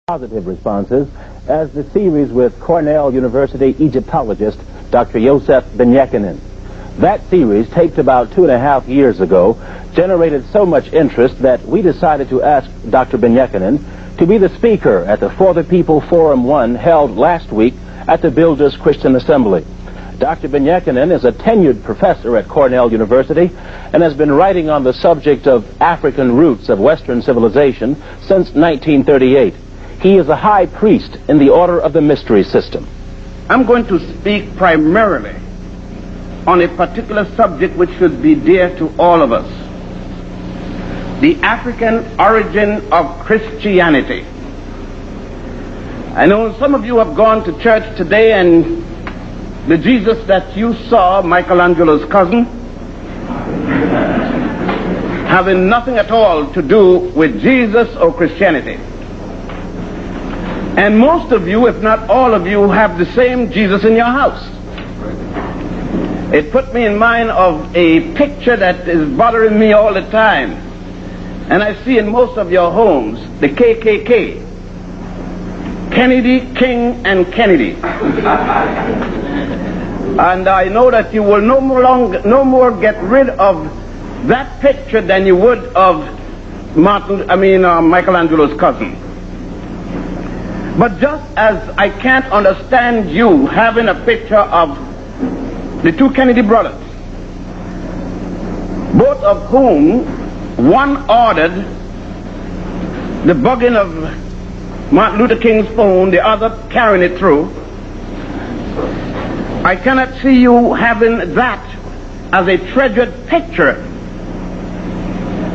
Positive responses as the series with Cornell University Egyptologist Dr. Yosef Ben Jochannan. That series, taped about 2.5 years ago, generated so much interest that we decided to ask Dr. Ben Jochannan to be the speaker at the For the People Forum 1 held last week at the Builders Christian Assembly. Dr. Ben Jochannan is a tenured professor at Cornell University and has been writing on the subject of African roots of Western civilization since 1938. He is a high priest in the Order of the Mystery System. I'm going to speak primarily on a particular subject which should be dear to all of us: the African origin of Christianity. I know some of you have gone to church today, and the Jesus that you saw, Michelangelo's cousin, having nothing at all to do with Jesus or Christianity. And most of you, if not all of you, have the same Jesus in your house. It put me in mind of a picture that is bothering me all the time, and I see in most of your homes, the KKK. Kennedy, King, and Kennedy. And I know that you will no more get rid of that picture than you would of Michelangelo's cousin. But just as I can't understand you having a picture of the two Kennedy brothers, both of whom one ordered the bugging of Martin Luther King's phone, the other carrying it through, I cannot see you having that as a treasured picture,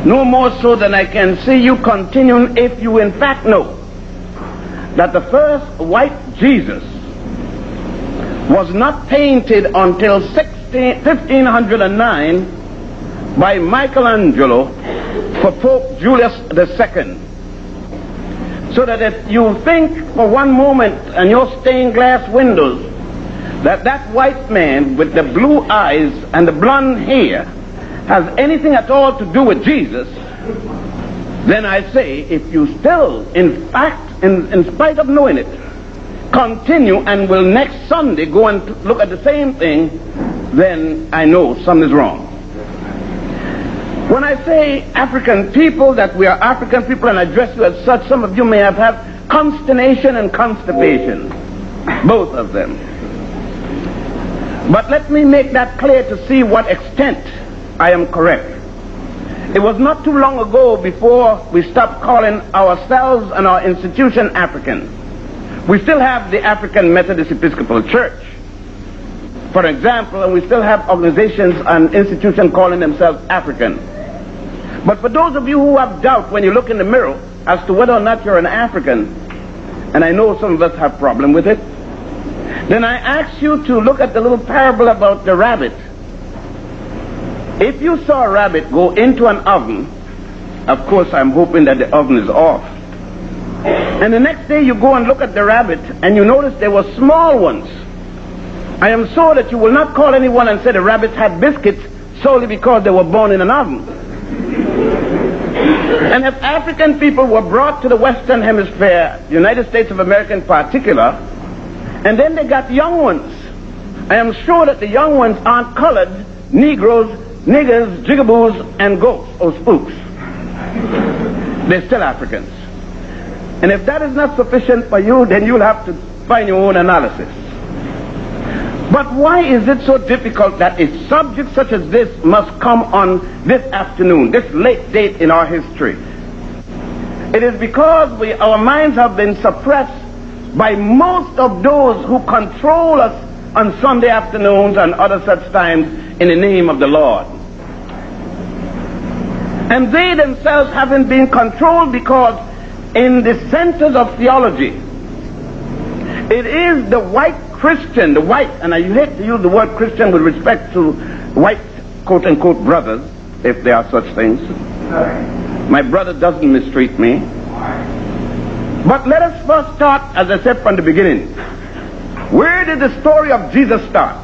no more so than I can see you continuing, if you in fact know that the first white Jesus was not painted until 1509 by Michelangelo for Pope Julius II. So that if you think for one moment and your stained glass windows that that white man with the blue eyes and the blonde hair has anything at all to do with Jesus, then I say, if you still, in fact, in spite of knowing it, continue and will next Sunday go and look at the same thing, then I know something is wrong. When I say African people, that we are African people and address you as such, some of you may have had consternation and constipation, both of them. But let me make that clear to see what extent I am correct. It was not too long ago before we stopped calling ourselves and our institution African. We still have the African Methodist Episcopal Church, for example, and we still have organizations and institutions calling themselves African. But for those of you who have doubt when you look in the mirror as to whether or not you're an African, and I know some of us have problem with it, then I ask you to look at the little parable about the rabbit. If you saw a rabbit go into an oven, of course I'm hoping that the oven is off, and the next day you go and look at the rabbit and you notice there were small ones, I am sure that you will not call anyone and say the rabbits had biscuits solely because they were born in an oven. And if African people were brought to the Western Hemisphere, United States of America in particular, and then they got young ones, I am sure that the young ones aren't colored Negroes, niggers, jigaboos, and ghosts or spooks. They're still Africans. And if that is not sufficient for you, then you'll have to find your own analysis. But why is it so difficult that a subject such as this must come on this afternoon, this late date in our history? It is because our minds have been suppressed by most of those who control us on Sunday afternoons and other such times in the name of the Lord. And they themselves haven't been controlled because in the centers of theology, it is the white Christian, the white, and I hate to use the word Christian with respect to white quote-unquote brothers, if there are such things. My brother doesn't mistreat me. But let us first start, as I said from the beginning. Where did the story of Jesus start?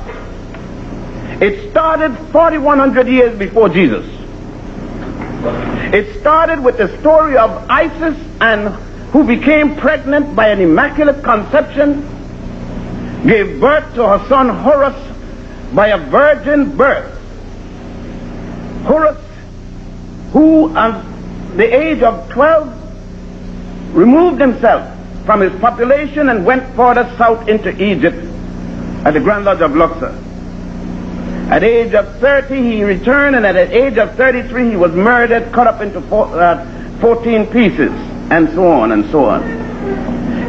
It started 4,100 years before Jesus. It started with the story of Isis and who became pregnant by an immaculate conception, gave birth to her son Horus by a virgin birth. Horus, who at the age of 12 removed himself from his population and went further south into Egypt at the Grand Lodge of Luxor. At the age of 30 he returned, and at the age of 33 he was murdered, cut up into 14 pieces, and so on and so on.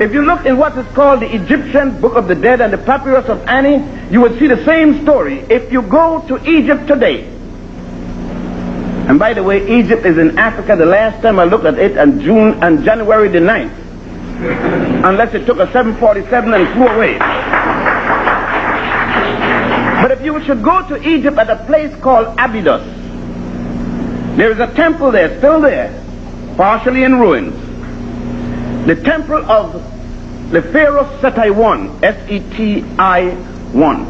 If you look in what is called the Egyptian Book of the Dead and the Papyrus of Ani, you will see the same story. If you go to Egypt today, and by the way, Egypt is in Africa. The last time I looked at it on January the 9th, unless it took a 747 and flew away. But if you should go to Egypt at a place called Abydos, there is a temple there, still there, partially in ruins. The temple of the Pharaoh Seti I, S-E-T-I-1.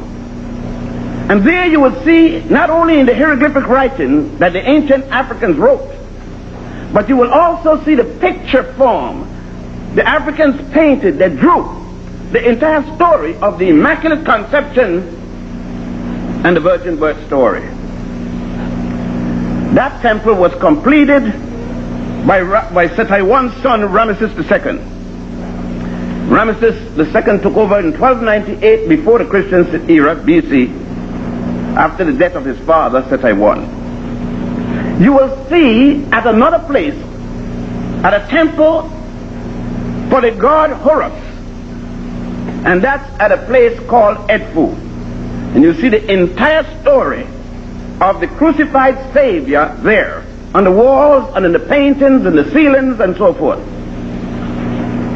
And there you will see, not only in the hieroglyphic writing that the ancient Africans wrote, but you will also see the picture form the Africans painted, they drew the entire story of the Immaculate Conception and the virgin birth story. That temple was completed by Seti I's son, Ramesses II. Ramesses II took over in 1298 before the Christian era, BC, after the death of his father, Seti I. You will see at another place, at a temple for the god Horus, and that's at a place called Edfu. And you see the entire story of the crucified Savior there, on the walls and in the paintings and the ceilings and so forth.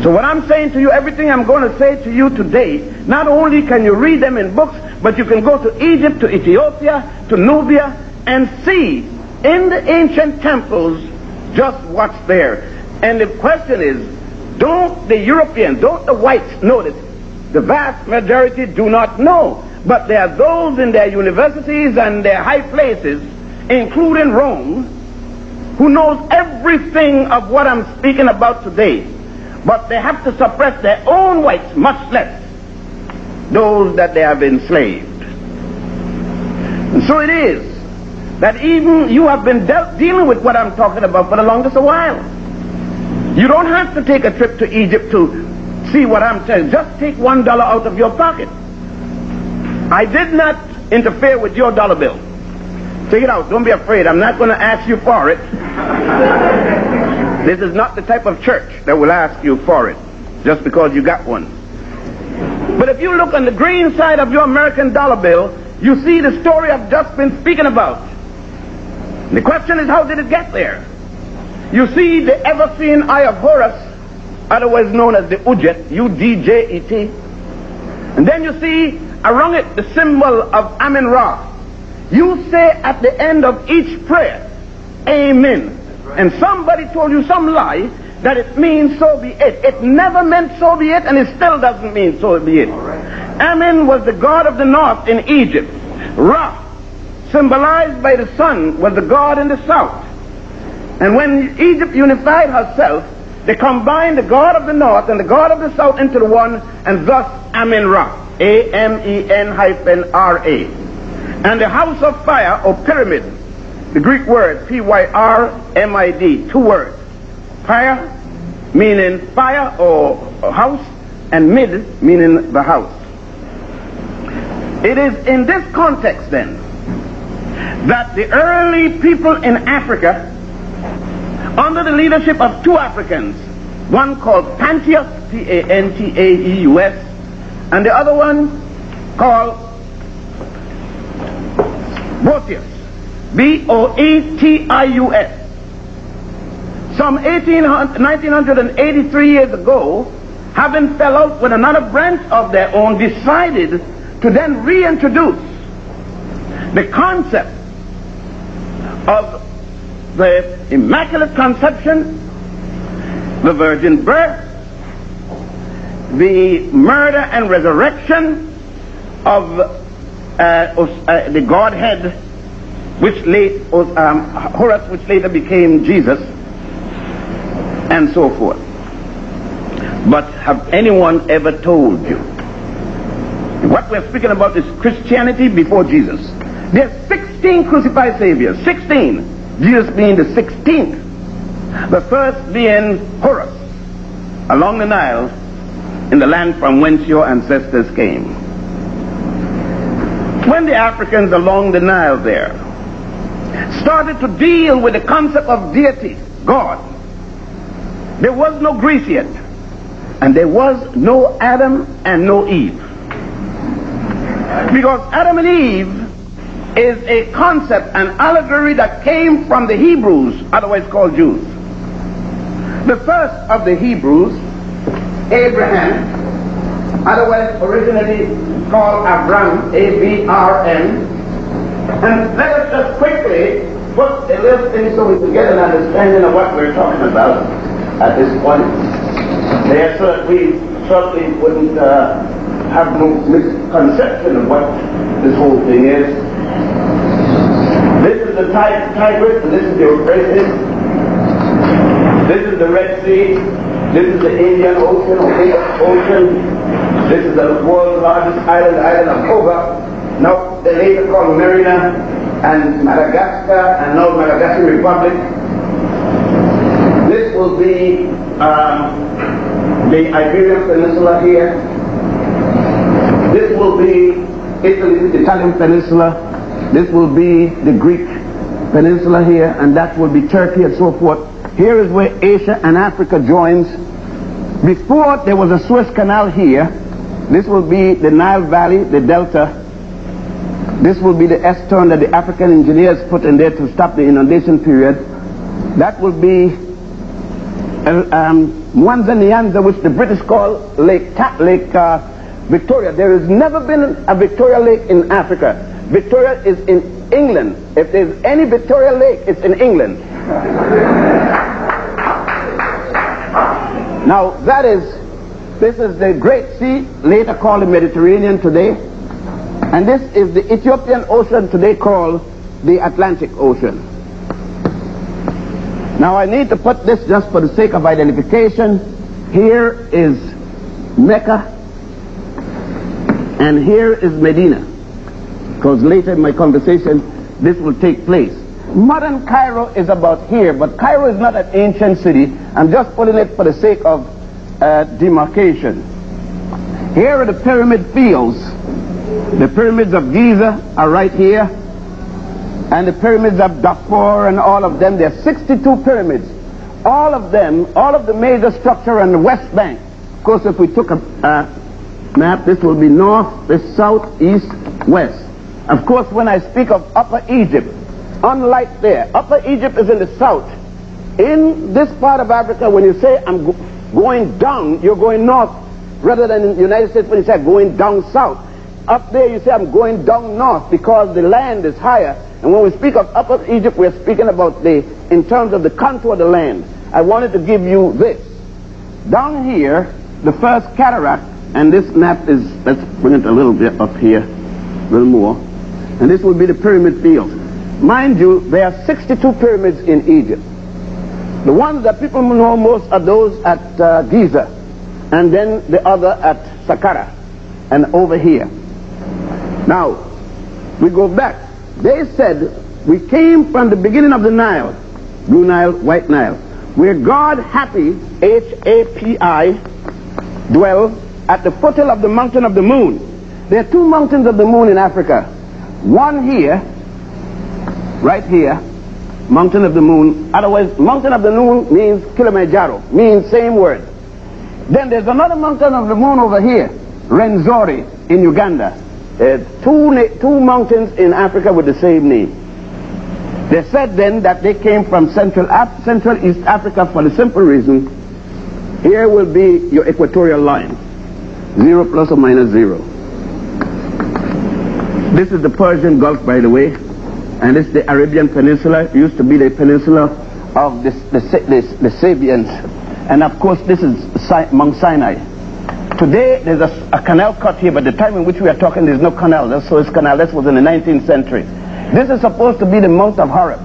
So what I'm saying to you, everything I'm going to say to you today, not only can you read them in books, but you can go to Egypt, to Ethiopia, to Nubia, and see in the ancient temples just what's there. And the question is, don't the Europeans, don't the whites know this? The vast majority do not know. But there are those in their universities and their high places, including Rome, who knows everything of what I'm speaking about today. But they have to suppress their own whites, much less those that they have enslaved. And so it is that even you have been dealing with what I'm talking about for the longest while. You don't have to take a trip to Egypt to see what I'm telling you. Just take $1 out of your pocket. I did not interfere with your dollar bill. Take it out. Don't be afraid. I'm not going to ask you for it. This is not the type of church that will ask you for it just because you got one. But if you look on the green side of your American dollar bill, you see the story I've just been speaking about. The question is, how did it get there? You see the ever-seen eye of Horus, otherwise known as the Ujet, U-D-J-E-T. And then you see around it the symbol of Amen-Ra. You say at the end of each prayer, Amen. And somebody told you some lie that it means so be it. It never meant so be it, and it still doesn't mean so be it. Amen was the god of the north in Egypt. Ra, symbolized by the sun, was the god in the south. And when Egypt unified herself, they combined the god of the north and the god of the south into the one, and thus Amen-Ra, A-M-E-N-R-A. And the house of fire, or pyramid, the Greek word P-Y-R-M-I-D, 2 words. Fire meaning fire or house, and mid meaning the house. It is in this context then that the early people in Africa, under the leadership of 2 Africans, one called Pantaeus, P-A-N-T-A-E-U-S, and the other one called Boetius, B-O-E-T-I-U-S. Some 1983 years ago, having fell out with another branch of their own, decided to then reintroduce the concept of the Immaculate Conception, the virgin birth, the murder and resurrection of the Godhead, which Horus, which later became Jesus, and so forth. But have anyone ever told you? What we're speaking about is Christianity before Jesus. There's 16 crucified saviors. 16. Jesus being the 16th. The first being Horus, along the Nile, in the land from whence your ancestors came. When the Africans along the Nile there started to deal with the concept of deity, God, there was no Greece yet, and there was no Adam and no Eve. Because Adam and Eve is a concept, an allegory that came from the Hebrews, otherwise called Jews. The first of the Hebrews, Abraham, otherwise originally called Abram, A-B-R-M. And let us just quickly put a little thing so we can get an understanding of what we're talking about at this point. There, so that we certainly wouldn't have no misconception of what this whole thing is. This is the Tigris, and this is the Euphrates. This is the Red Sea. This is the Indian Ocean or Indian Ocean. This is the world's largest island, the island of Cuba. Now they later called Marina and Madagascar, and now Madagascar Republic. This will be the Iberian Peninsula here. This will be Italy, the Italian Peninsula. This will be the Greek Peninsula here, and that will be Turkey and so forth. Here is where Asia and Africa joins. Before there was a Suez Canal here. This will be the Nile Valley, the Delta. This will be the S-turn that the African engineers put in there to stop the inundation period. That will be Mwanza Nyanza, which the British call Lake Victoria. There has never been a Victoria Lake in Africa. Victoria is in England. If there's any Victoria Lake, it's in England. Now this is the Great Sea, later called the Mediterranean today. And this is the Ethiopian Ocean, today called the Atlantic Ocean. Now I need to put this just for the sake of identification. Here is Mecca, and here is Medina, because later in my conversation this will take place. Modern Cairo is about here, but Cairo is not an ancient city. I'm just putting it for the sake of demarcation. Here are the pyramid fields. The pyramids of Giza are right here, and the pyramids of Darfur and all of them. There are 62 pyramids. All of them, all of the major structure on the West Bank. Of course, if we took a map, this will be north, this south, east, west. Of course, when I speak of Upper Egypt, unlike there, Upper Egypt is in the south. In this part of Africa, when you say I'm going down, you're going north, rather than in the United States when you say going down south. Up there you say I'm going down north because the land is higher. And when we speak of Upper Egypt, we're speaking about in terms of the contour of the land. I wanted to give you this. Down here, the first cataract, and this map is, let's bring it a little bit up here, a little more. And this will be the pyramid field. Mind you, there are 62 pyramids in Egypt. The ones that people know most are those at Giza, and then the other at Saqqara, and over here. Now, we go back. They said we came from the beginning of the Nile, Blue Nile, White Nile, where God Happy, H-A-P-I, dwell at the foothill of the mountain of the moon. There are two mountains of the moon in Africa. One here, right here, mountain of the moon. Otherwise, mountain of the moon means Kilimanjaro, means same word. Then there's another mountain of the moon over here, Rwenzori in Uganda. Two mountains in Africa with the same name. They said then that they came from Central East Africa for the simple reason, here will be your equatorial line, 0 plus or minus 0. This is the Persian Gulf, by the way, and this is the Arabian Peninsula. It used to be the peninsula of the Sabians, and of course this is Mount Sinai. Today there's a canal cut here, but the time in which we are talking there's no canal. That's Suez Canal. That was in the 19th century. This is supposed to be the Mount of Horeb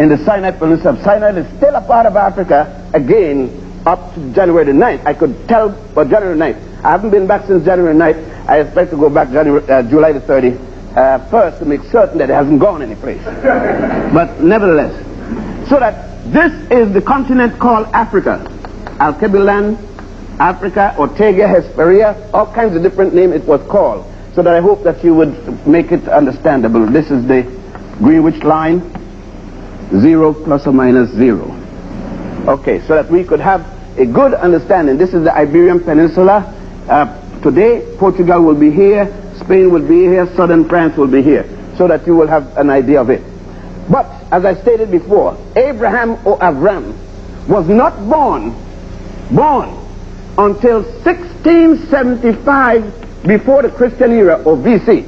in the Sinai Peninsula. Sinai is still a part of Africa, again up to January the 9th. I could tell about January 9th. I haven't been back since January 9th. I expect to go back July the 31st to make certain that it hasn't gone anyplace. But nevertheless, so that this is the continent called Africa. Alkebulan, Africa, Ortega, Hesperia, all kinds of different names it was called. So that I hope that you would make it understandable. This is the Greenwich line, 0 plus or minus 0. Okay, so that we could have a good understanding. This is the Iberian Peninsula. Today, Portugal will be here, Spain will be here, southern France will be here, so that you will have an idea of it. But, as I stated before, Abraham or Avram was not born until 1675 before the Christian era, or BC.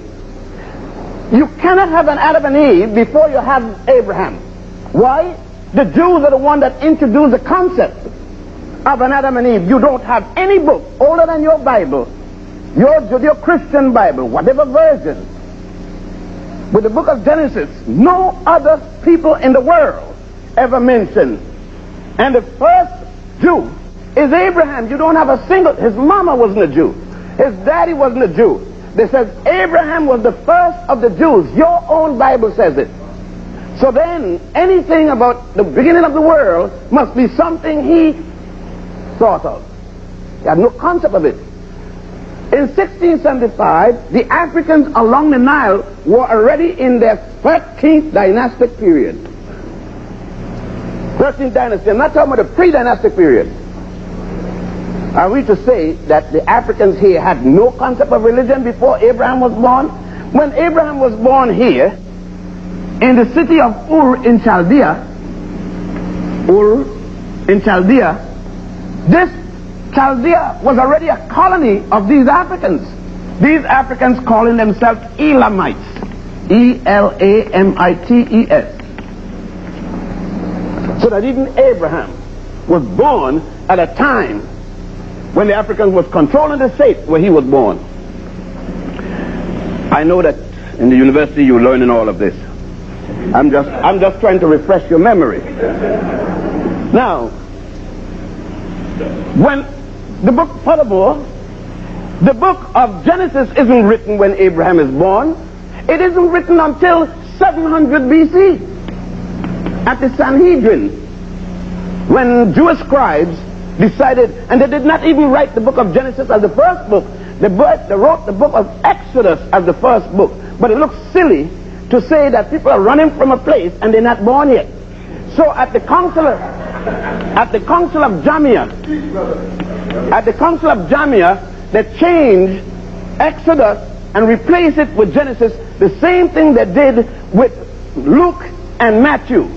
You cannot have an Adam and Eve before you have Abraham. Why? The Jews are the one that introduced the concept of an Adam and Eve. You don't have any book older than your Bible, your Judeo-Christian Bible, whatever version, with the book of Genesis, no other people in the world ever mentioned. And the first Jew is Abraham. You don't have a single, his mama wasn't a Jew. His daddy wasn't a Jew. They says Abraham was the first of the Jews. Your own Bible says it. So then, anything about the beginning of the world must be something he thought of. He had no concept of it. In 1675, the Africans along the Nile were already in their 13th dynastic period. 13th dynasty. I'm not talking about the pre-dynastic period. Are we to say that the Africans here had no concept of religion before Abraham was born? When Abraham was born here, in the city of Ur in Chaldea, this Chaldea was already a colony of these Africans. These Africans calling themselves Elamites. E-L-A-M-I-T-E-S. So that even Abraham was born at a time when the Africans was controlling the state where he was born. I know that in the university you're learning all of this. I'm just trying to refresh your memory. Now, when furthermore, the book of Genesis isn't written when Abraham is born. It isn't written until 700 BC at the Sanhedrin, when Jewish scribes decided, and they did not even write the book of Genesis as the first book. They wrote the book of Exodus as the first book. But it looks silly to say that people are running from a place and they're not born yet. So at the council of Jamia, they changed Exodus and replaced it with Genesis, the same thing they did with Luke and Matthew.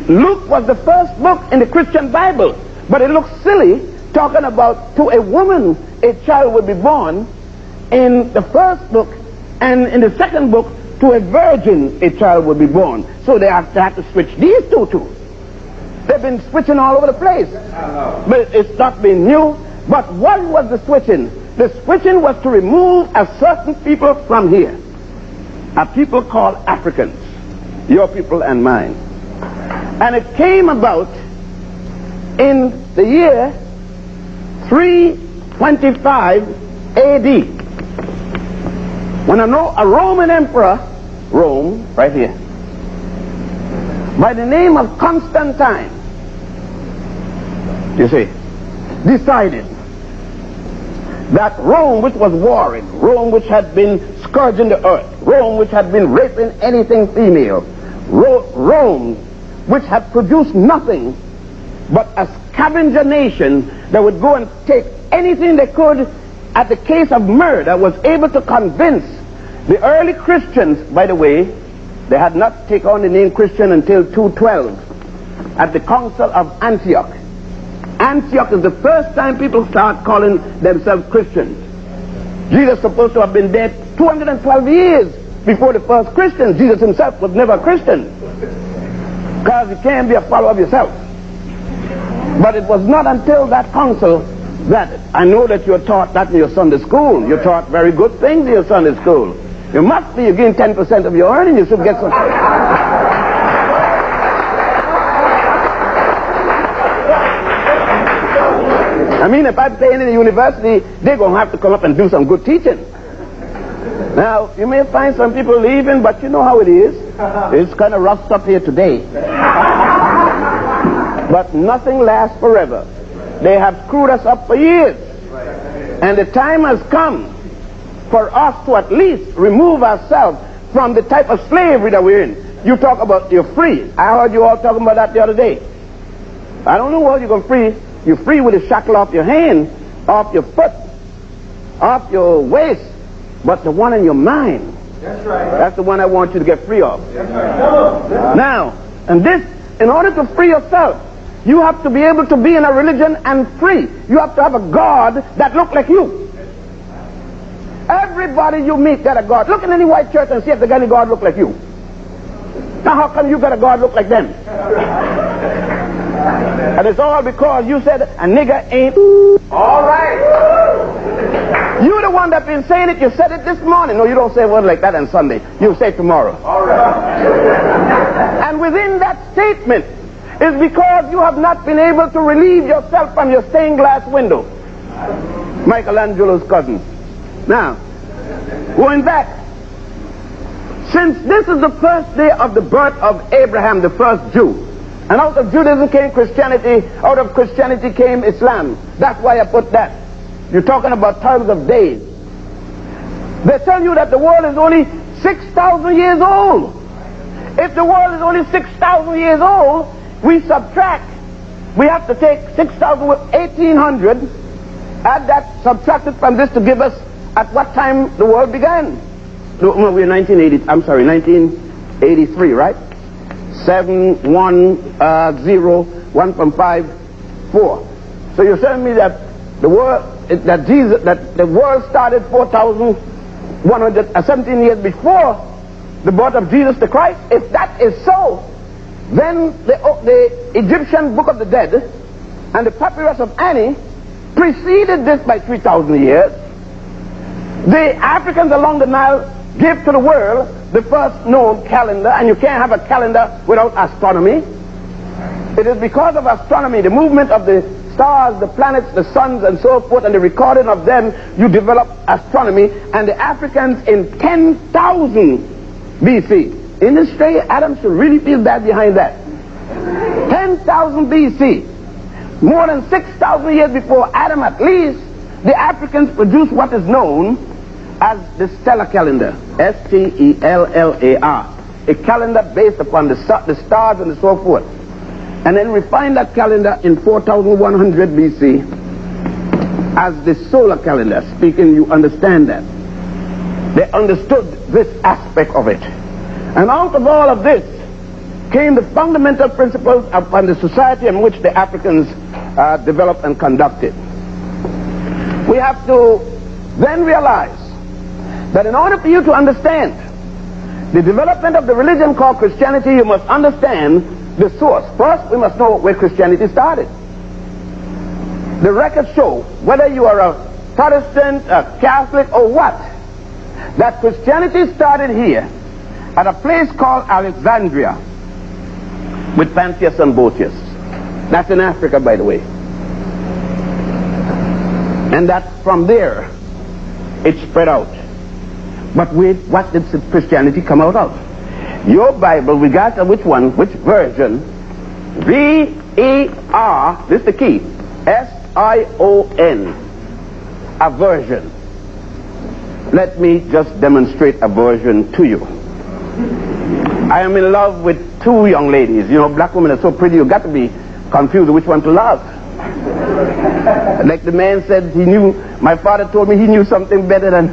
Luke was the first book in the Christian Bible, but it looks silly talking about to a woman a child will be born in the first book, and in the second book to a virgin a child will be born. So they have to switch these two. They've been switching all over the place. But it's not been new. But what was the switching? The switching was to remove a certain people from here. A people called Africans. Your people and mine. And it came about in the year 325 AD. When a Roman emperor, Rome, right here, by the name of Constantine, you see, decided that Rome, which was warring, Rome which had been scourging the earth, Rome which had been raping anything female, Rome which had produced nothing but a scavenger nation that would go and take anything they could at the case of murder, was able to convince the early Christians. By the way, they had not taken on the name Christian until 212 at the Council of Antioch. Antioch is the first time people start calling themselves Christians. Jesus is supposed to have been dead 212 years before the first Christians. Jesus himself was never a Christian, because you can't be a follower of yourself. But it was not until that council that, I know that you're taught that in your Sunday school. You're taught very good things in your Sunday school. You must be. You gain 10% of your earnings. You should get some. I mean, if I'm paying in the university, they're going to have to come up and do some good teaching. Now, you may find some people leaving, but you know how it is. It's kind of rough stuff here today. But nothing lasts forever. They have screwed us up for years. And the time has come for us to at least remove ourselves from the type of slavery that we're in. You talk about you're free. I heard you all talking about that the other day. I don't know what you're going to free. You're free with a shackle off your hand, off your foot, off your waist, but the one in your mind. That's right. That's the one I want you to get free of. That's right. Now, and this, in order to free yourself, you have to be able to be in a religion and free. You have to have a God that looks like you. Everybody you meet got a God. Look in any white church and see if they got any God look like you. Now how come you got a God look like them? And it's all because you said a nigger ain't all right. You're the one that's been saying it. You said it this morning. No, you don't say a word like that on Sunday. You say it tomorrow. All right. And within that statement is because you have not been able to relieve yourself from your stained glass window. Michelangelo's cousin. Now, going back, since this is the first day of the birth of Abraham, the first Jew, and out of Judaism came Christianity, out of Christianity came Islam. That's why I put that. You're talking about terms of days. They tell you that the world is only 6,000 years old. If the world is only 6,000 years old, we subtract. We have to take 6,000 with 1,800, add that, subtract it from this to give us at what time the world began. No, we're 1983, right? 7101554. So you're telling me that the world started 4,117 years before the birth of Jesus the Christ? If that is so, then the Egyptian Book of the Dead and the Papyrus of Ani preceded this by 3,000 years. The Africans along the Nile gave to the world the first known calendar, and you can't have a calendar without astronomy. It is because of astronomy, the movement of the stars, the planets, the suns, and so forth, and the recording of them, you develop astronomy. And the Africans in 10,000 BC. In this day, Adam should really feel bad behind that. 10,000 BC. More than 6,000 years before Adam at least, the Africans produced what is known as the stellar calendar. S-T-E-L-L-A-R. A calendar based upon the stars and so forth. And then refined that calendar in 4,100 BC as the solar calendar. Speaking, you understand that. They understood this aspect of it. And out of all of this came the fundamental principles upon the society in which the Africans developed and conducted. We have to then realize that in order for you to understand the development of the religion called Christianity, you must understand the source. First, we must know where Christianity started. The records show, whether you are a Protestant, a Catholic, or what, that Christianity started here at a place called Alexandria with Pantheus and Boetius. That's in Africa, by the way. And that from there it spread out. But wait, what did Christianity come out of? Your Bible, regardless of which one, which version, V-E-R, this is the key, S-I-O-N, a version. Let me just demonstrate a version to you. I am in love with two young ladies. You know, black women are so pretty, you got to be confused which one to love. Like the man said, my father told me he knew something better than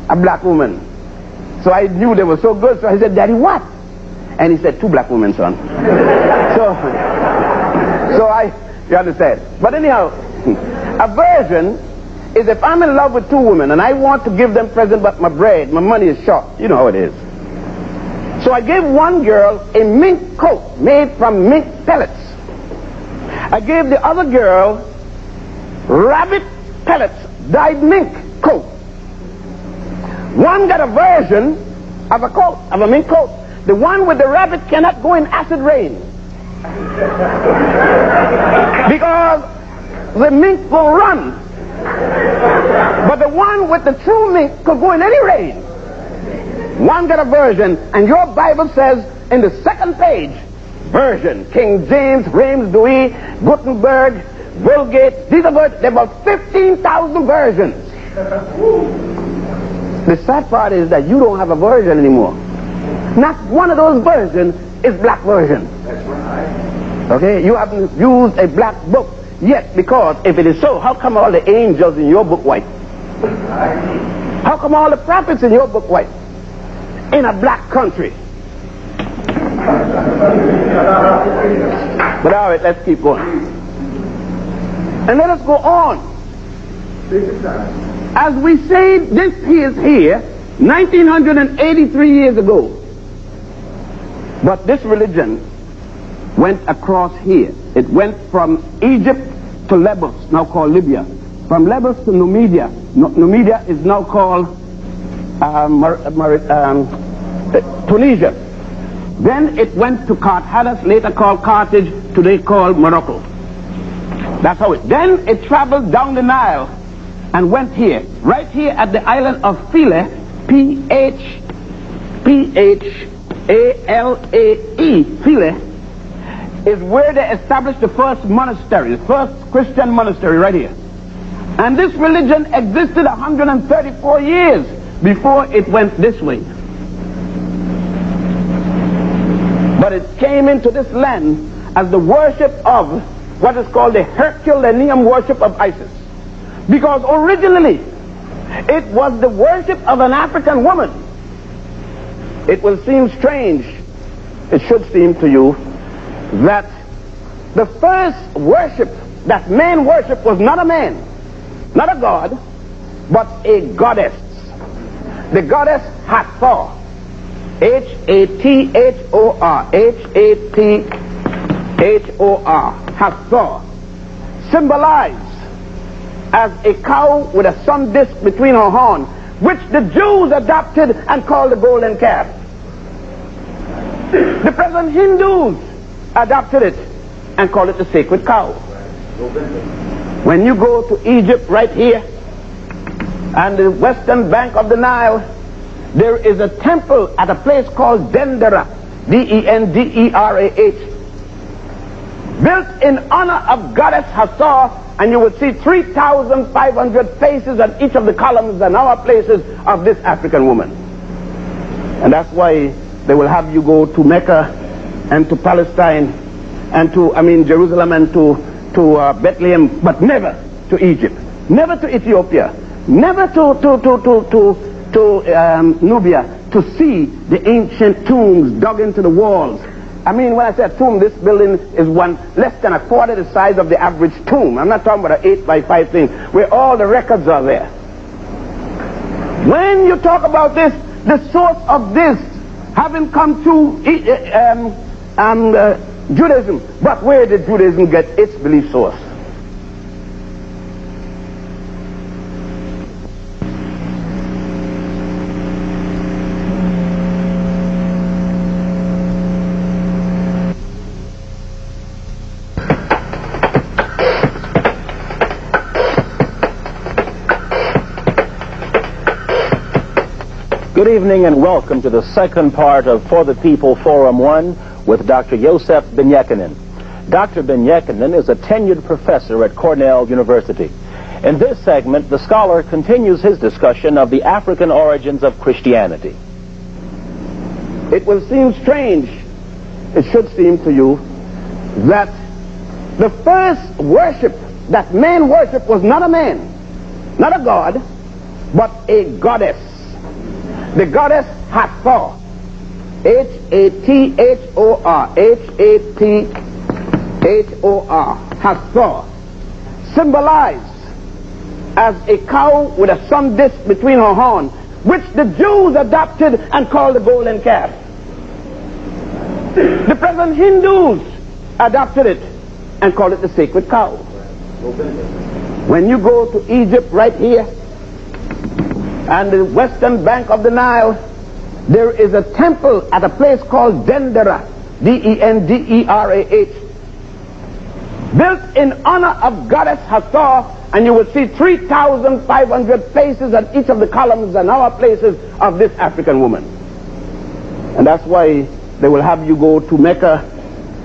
a black woman. So I knew they were so good, so I said, Daddy, what? And he said, two black women, son. You understand. But anyhow, a version is if I'm in love with two women and I want to give them presents, but my money is short. You know how it is. So I gave one girl a mink coat made from mink pellets. I gave the other girl rabbit pellets, dyed mink coat. One got a version of a coat, of a mink coat. The one with the rabbit cannot go in acid rain. Because the mink will run. But the one with the true mink could go in any rain. One got a version, and your Bible says in the second page, version, King James, Reims, Douay, Gutenberg, Vulgate, these are versions. There are about 15,000 versions. The sad part is that you don't have a version anymore. Not one of those versions is black version. Okay, you haven't used a black book yet, because if it is so, how come all the angels in your book white? How come all the prophets in your book white? In a black country. But all right, let's keep going. And let us go on. As we say, this is here 1983 years ago. But this religion went across here. It went from Egypt to Lesbos, now called Libya. From Lesbos to Numidia. Numidia is now called Tunisia. Then it went to Carthage, later called Carthage, today called Morocco. That's how it. Then it traveled down the Nile and went here, right here at the island of Philae, Phalae, Philae, is where they established the first monastery, the first Christian monastery right here. And this religion existed 134 years before it went this way. But it came into this land as the worship of what is called the Herculaneum worship of Isis. Because originally it was the worship of an African woman. It will seem strange, it should seem to you, that the first worship that man worshiped was not a man, not a god, but a goddess. The goddess Hathor. Hathor. Hathor. Hathor. Symbolized as a cow with a sun disk between her horns, which the Jews adopted and called the golden calf. The present Hindus adopted it and called it the sacred cow. When you go to Egypt right here and the western bank of the Nile, there is a temple at a place called Denderah, Denderah, built in honor of goddess Hathor, and you will see 3,500 faces on each of the columns and our places of this African woman. And that's why they will have you go to Mecca and to Palestine and to, Jerusalem and to Bethlehem, but never to Egypt, never to Ethiopia, never to Nubia, to see the ancient tombs dug into the walls. When I say tomb, this building is less than a quarter the size of the average tomb. I'm not talking about an 8x5 thing, where all the records are there. When you talk about this, the source of this having come to Judaism, but where did Judaism get its belief source? Good evening and welcome to the second part of For the People Forum 1 with Dr. Yosef Benyekinen. Dr. Benyekinen is a tenured professor at Cornell University. In this segment, the scholar continues his discussion of the African origins of Christianity. It will seem strange, it should seem to you, that the first worship that man worshiped was not a man, not a god, but a goddess. The goddess Hathor. Hathor. Hathor. Hathor. Symbolized as a cow with a sun disk between her horns, which the Jews adopted and called the golden calf. The present Hindus adopted it and called it the sacred cow. When you go to Egypt right here and the western bank of the Nile, there is a temple at a place called Denderah, Denderah, built in honor of goddess Hathor, and you will see 3,500 faces at each of the columns and our places of this African woman. And that's why they will have you go to Mecca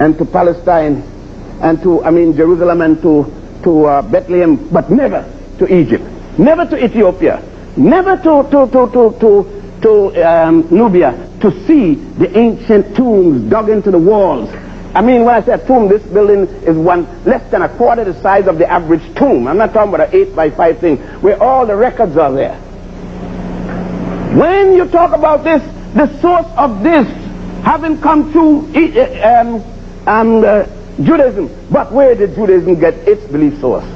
and to Palestine and to, Jerusalem and to Bethlehem, but never to Egypt, never to Ethiopia, never to Nubia, to see the ancient tombs dug into the walls. When I say a tomb, this building is less than a quarter the size of the average tomb. I'm not talking about an 8x5 thing, where all the records are there. When you talk about this, the source of this having come through Judaism, but where did Judaism get its belief source?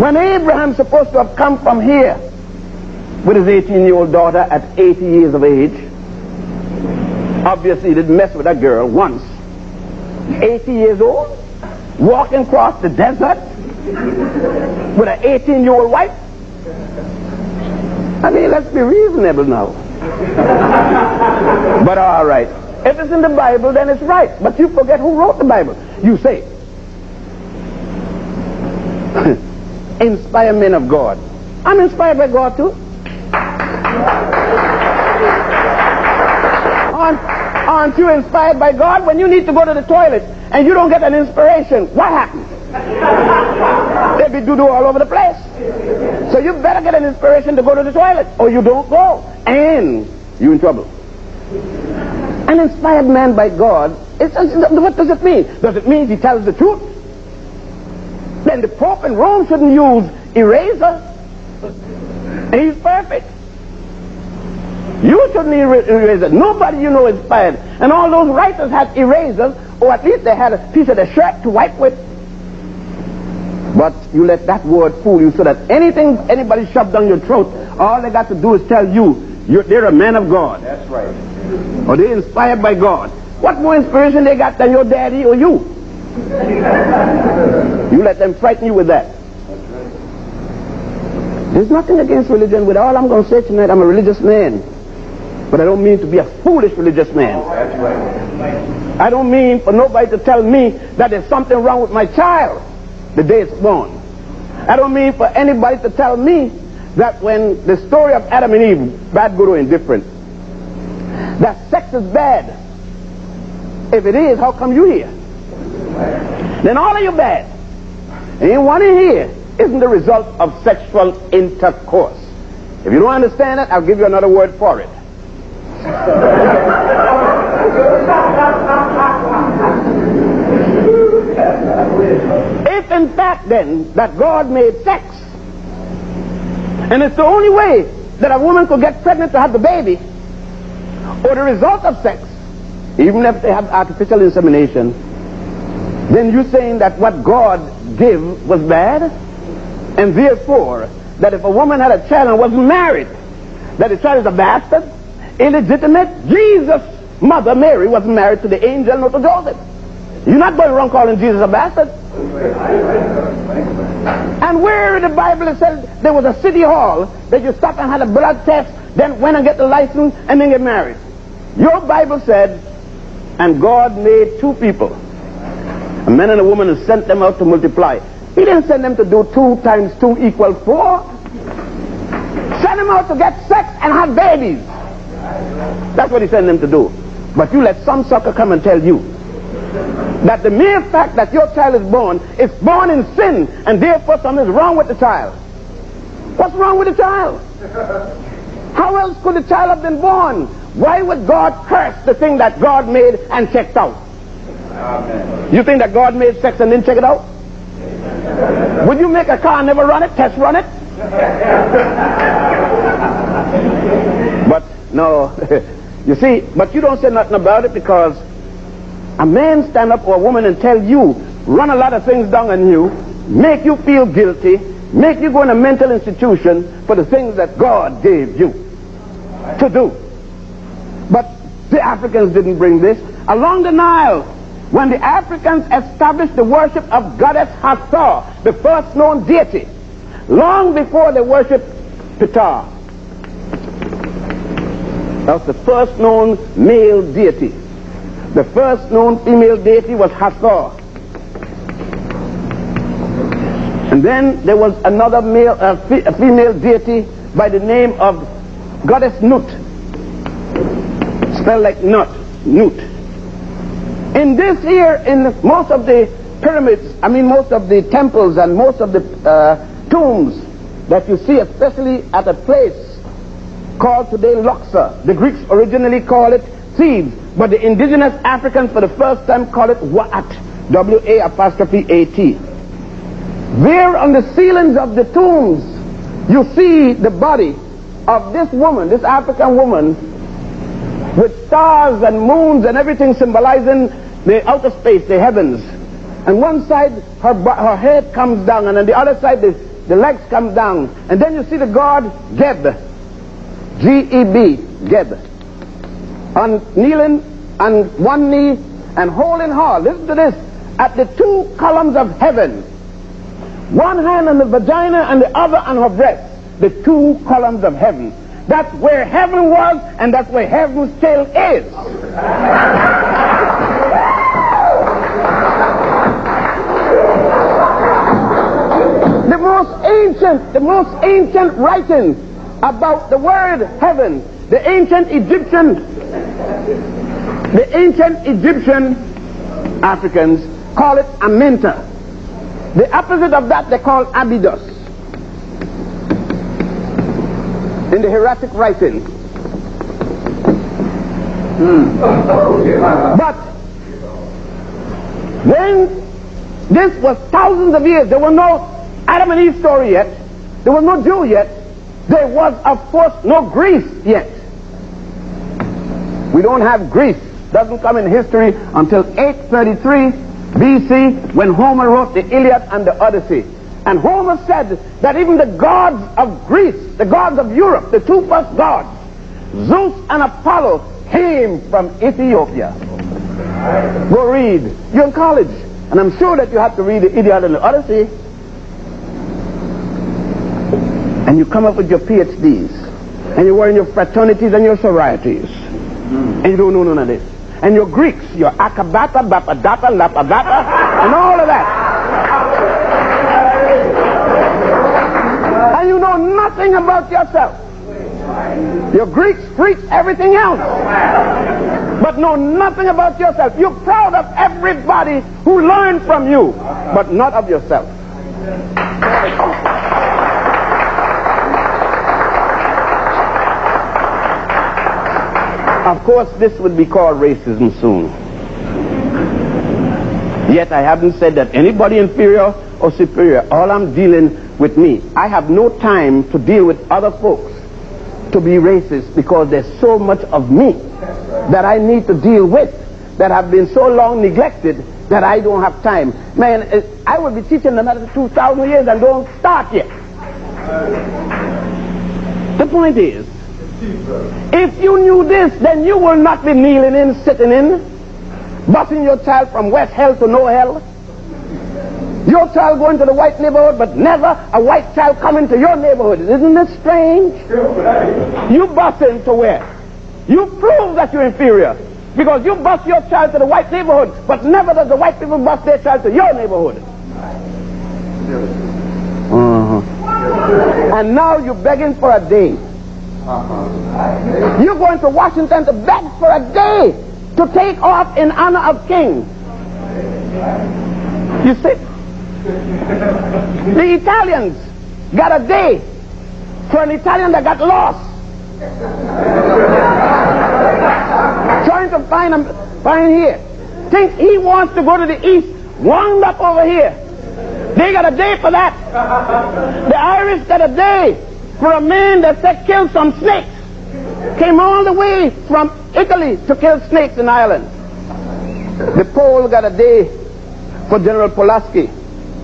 When Abraham's supposed to have come from here with his 18-year-old daughter at 80 years of age, obviously he didn't mess with that girl once. 80 years old, walking across the desert with an 18-year-old wife. Let's be reasonable now. But all right. If it's in the Bible, then it's right. But you forget who wrote the Bible. You say, inspire men of God. I'm inspired by God too. Aren't you inspired by God? When you need to go to the toilet and you don't get an inspiration, what happens? There'll be doo-doo all over the place. So you better get an inspiration to go to the toilet, or you don't go, and you're in trouble. An inspired man by God, what does it mean? Does it mean he tells the truth? Then the Pope in Rome shouldn't use eraser. He's perfect. You shouldn't erase it. Nobody you know inspired. And all those writers had erasers, or at least they had a piece of their shirt to wipe with. But you let that word fool you so that anything anybody shoves down your throat, all they got to do is tell you, they're a man of God. That's right. Or they're inspired by God. What more inspiration they got than your daddy or you? You let them frighten you with that. There's nothing against religion. With all I'm going to say tonight, I'm a religious man. But I don't mean to be a foolish religious man. That's right. I don't mean for nobody to tell me that there's something wrong with my child the day it's born. I don't mean for anybody to tell me that when the story of Adam and Eve, bad, good, or indifferent, that sex is bad. If it is, how come you here? Then all of you bad. Ain't one in here isn't the result of sexual intercourse. If you don't understand it, I'll give you another word for it. If in fact then that God made sex, and it's the only way that a woman could get pregnant to have the baby, or the result of sex, even if they have artificial insemination, then you're saying that what God gave was bad, and therefore that if a woman had a child and wasn't married, that the child is a bastard, illegitimate. Jesus' mother Mary wasn't married to the angel nor to Joseph. You're not going around calling Jesus a bastard. And where in the Bible it says there was a city hall that you stop and had a blood test, then went and get the license and then get married. Your Bible said, and God made two people, a man and a woman, and sent them out to multiply. He didn't send them to do 2 times 2 equals 4. Send them out to get sex and have babies. That's what he sent them to do. But you let some sucker come and tell you that the mere fact that your child is born in sin, and therefore something is wrong with the child. What's wrong with the child? How else could the child have been born? Why would God curse the thing that God made and checked out? Amen. You think that God made sex and didn't check it out? Would you make a car and never run it, test run it? But no, you see, but you don't say nothing about it, because a man stand up or a woman and tell you, run a lot of things down on you, make you feel guilty, make you go in a mental institution for the things that God gave you to do. But the Africans didn't bring this. Along the Nile, when the Africans established the worship of goddess Hathor, the first known deity, long before they worshipped Ptah. That was the first known male deity. The first known female deity was Hathor. And then there was another a female deity by the name of Goddess Nut, spelled like nut, Nut. In this here, in most of the pyramids, most of the temples and most of the tombs that you see, especially at a place called today Luxor. The Greeks originally called it Thebes, but the indigenous Africans for the first time call it Wa'at, W-A'-A-T. There on the ceilings of the tombs, you see the body of this woman, this African woman, with stars and moons and everything symbolizing the outer space, the heavens. And one side, her head comes down, and on the other side, the legs come down. And then you see the god Geb, G-E-B, Geb, on kneeling on one knee and holding her, listen to this, at the two columns of heaven. One hand on the vagina and the other on her breast. The two columns of heaven. That's where heaven was, and that's where heaven still is. The most ancient writing about the word heaven, the ancient Egyptian Africans call it Aminta. The opposite of that they call Abydos in the hieratic writing. But when this was thousands of years, there was no Adam and Eve story yet, there was no Jew yet, there was of course no Greece yet. We don't have Greece, doesn't come in history until 833 BC when Homer wrote the Iliad and the Odyssey. And Homer said that even the gods of Greece, the gods of Europe, the two first gods, Zeus and Apollo, came from Ethiopia. Go read. You're in college, and I'm sure that you have to read the Iliad and the Odyssey. And you come up with your PhDs, and you're wearing your fraternities and your sororities, and you don't know none of this. And your Greeks, your Akabata, Bapadata, Lapadata, and all of that. And you know nothing about yourself. Your Greeks preach everything else, but know nothing about yourself. You're proud of everybody who learned from you, but not of yourself. Of course, this would be called racism soon. Yet I haven't said that anybody inferior or superior. All I'm dealing with me. I have no time to deal with other folks to be racist because there's so much of me that I need to deal with that have been so long neglected that I don't have time. Man, I will be teaching another 2,000 years and don't start yet. The point is, if you knew this, then you will not be kneeling in, sitting in, busing your child from West Hell to no hell. Your child going to the white neighborhood, but never a white child coming to your neighborhood. Isn't it strange? You bus him to where? You prove that you're inferior because you bus your child to the white neighborhood, but never does the white people bus their child to your neighborhood. And now you're begging for a day. You're going to Washington to beg for a day to take off in honor of King. You see? The Italians got a day for an Italian that got lost. Trying to find here. Think he wants to go to the east, wound up over here. They got a day for that. The Irish got a day for a man that said kill some snakes. Came all the way from Italy to kill snakes in Ireland. The Pole got a day for General Pulaski,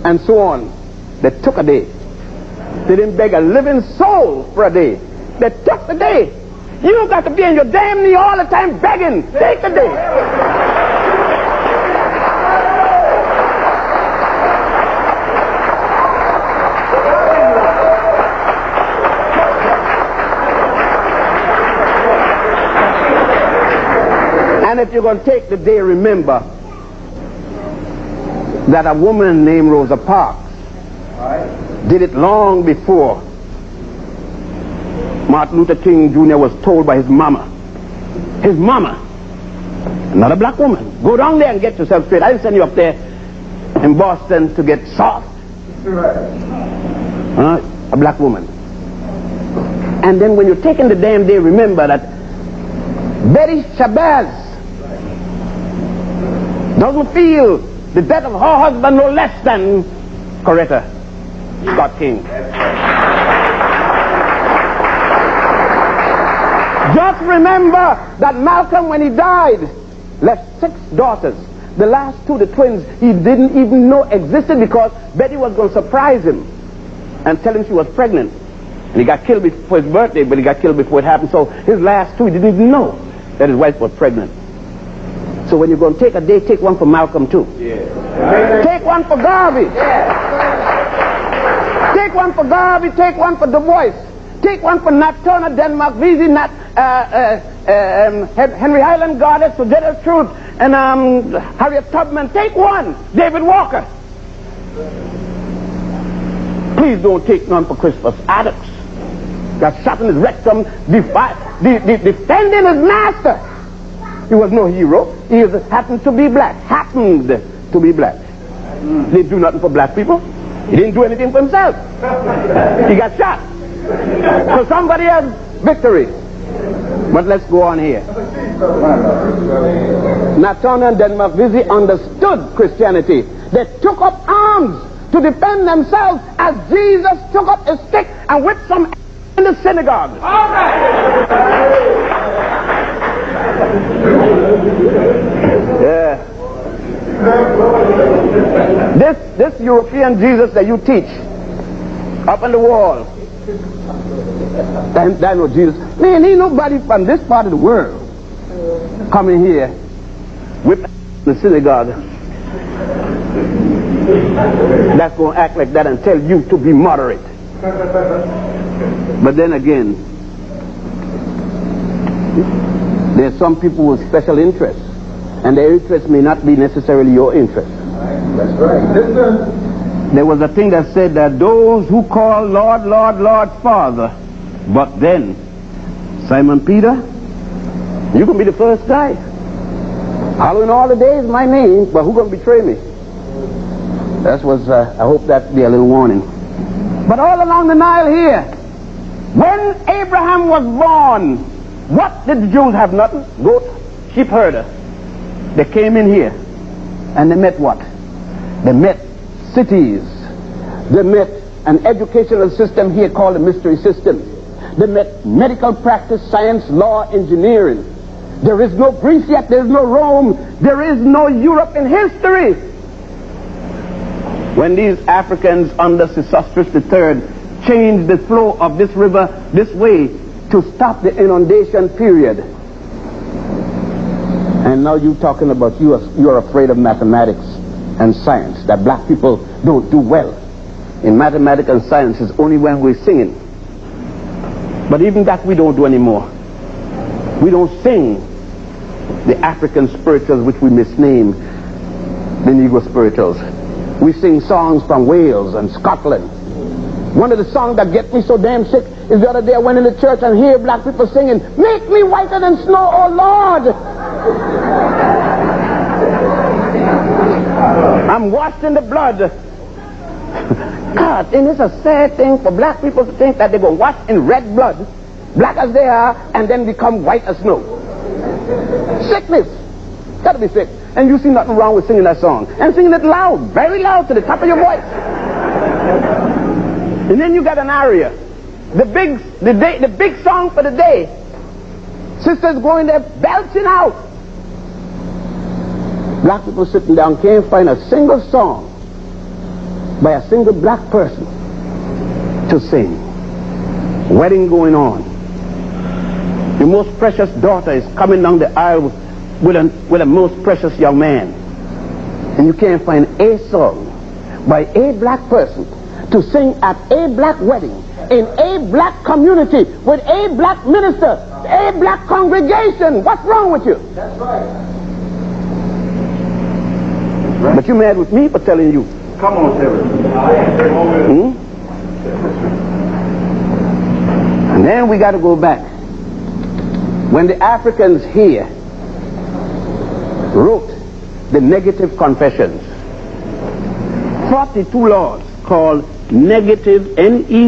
and so on. They took a day. They didn't beg a living soul for a day. They took the day. You got to be on your damn knee all the time begging. Take the day. And if you're going to take the day, remember that a woman named Rosa Parks did it long before Martin Luther King Jr. was told by his mama. His mama, not a black woman. Go down there and get yourself straight. I'll send you up there in Boston to get soft. A black woman. And then when you're taking the damn day, remember that Betty Shabazz doesn't feel the death of her husband no less than Coretta Scott King. Just remember that Malcolm, when he died, left 6 daughters. The last 2, the twins, he didn't even know existed because Betty was going to surprise him and tell him she was pregnant. And he got killed before his birthday, but he got killed before it happened. So his last 2, he didn't even know that his wife was pregnant. So when you're going to take a day, take one for Malcolm too. Yeah. Take one for Garvey. Yeah. Take one for Garvey, take one for Du Bois. Take one for Nat Turner, Denmark Vesey, Henry Highland Goddess, Sojeta Truth, and Harriet Tubman. Take one. David Walker. Please don't take none for Christopher Adams. Got shot in his rectum, defending his master. He was no hero. He happened to be black. Happened to be black. He didn't do nothing for black people. He didn't do anything for himself. He got shot. So somebody has victory. But let's go on here. Nat Turner and Denmark Vesey understood Christianity. They took up arms to defend themselves as Jesus took up a stick and whipped some in the synagogue. All right. Yeah. This European Jesus that you teach up on the wall, that no Jesus. Man, ain't nobody from this part of the world coming here whip the synagogue that's going to act like that and tell you to be moderate. But then again, there's some people with special interests, and their interest may not be necessarily your interest. That's right. There was a thing that said that those who call Lord, Lord, Lord, Father, but then Simon Peter, you can be the first guy. Hallowing all the days my name, but who gonna betray me? That was, I hope that be a little warning. But all along the Nile here, when Abraham was born, what did the Jews have? Nothing. Goat, sheep herder. They came in here, and they met what? They met cities. They met an educational system here called the mystery system. They met medical practice, science, law, engineering. There is no Greece yet, there is no Rome, there is no Europe in history. When these Africans under Sesostris III changed the flow of this river this way to stop the inundation period. And now you're talking about you're afraid of mathematics and science, that black people don't do well in mathematics and science is only when we're singing. But even that we don't do anymore. We don't sing the African spirituals which we misname the Negro spirituals. We sing songs from Wales and Scotland. One of the songs that gets me so damn sick is the other day I went in the church and hear black people singing, "Make me whiter than snow, oh Lord." I'm washed in the blood. God, and it's a sad thing for black people to think that they're going to wash in red blood, black as they are, and then become white as snow. Sickness. Gotta be sick. And you see nothing wrong with singing that song. And singing it loud, very loud, to the top of your voice. And then you got an aria. The big song for the day. Sisters going there belching out. Black people sitting down can't find a single song by a single black person to sing. Wedding going on. Your most precious daughter is coming down the aisle with a most precious young man. And you can't find a song by a black person to sing at a black wedding, in a black community, with a black minister, a black congregation. What's wrong with you? That's right. But you're mad with me for telling you Come on, Terry. And then we got to go back. When the Africans here wrote the negative confessions, 42 laws called negative, Negative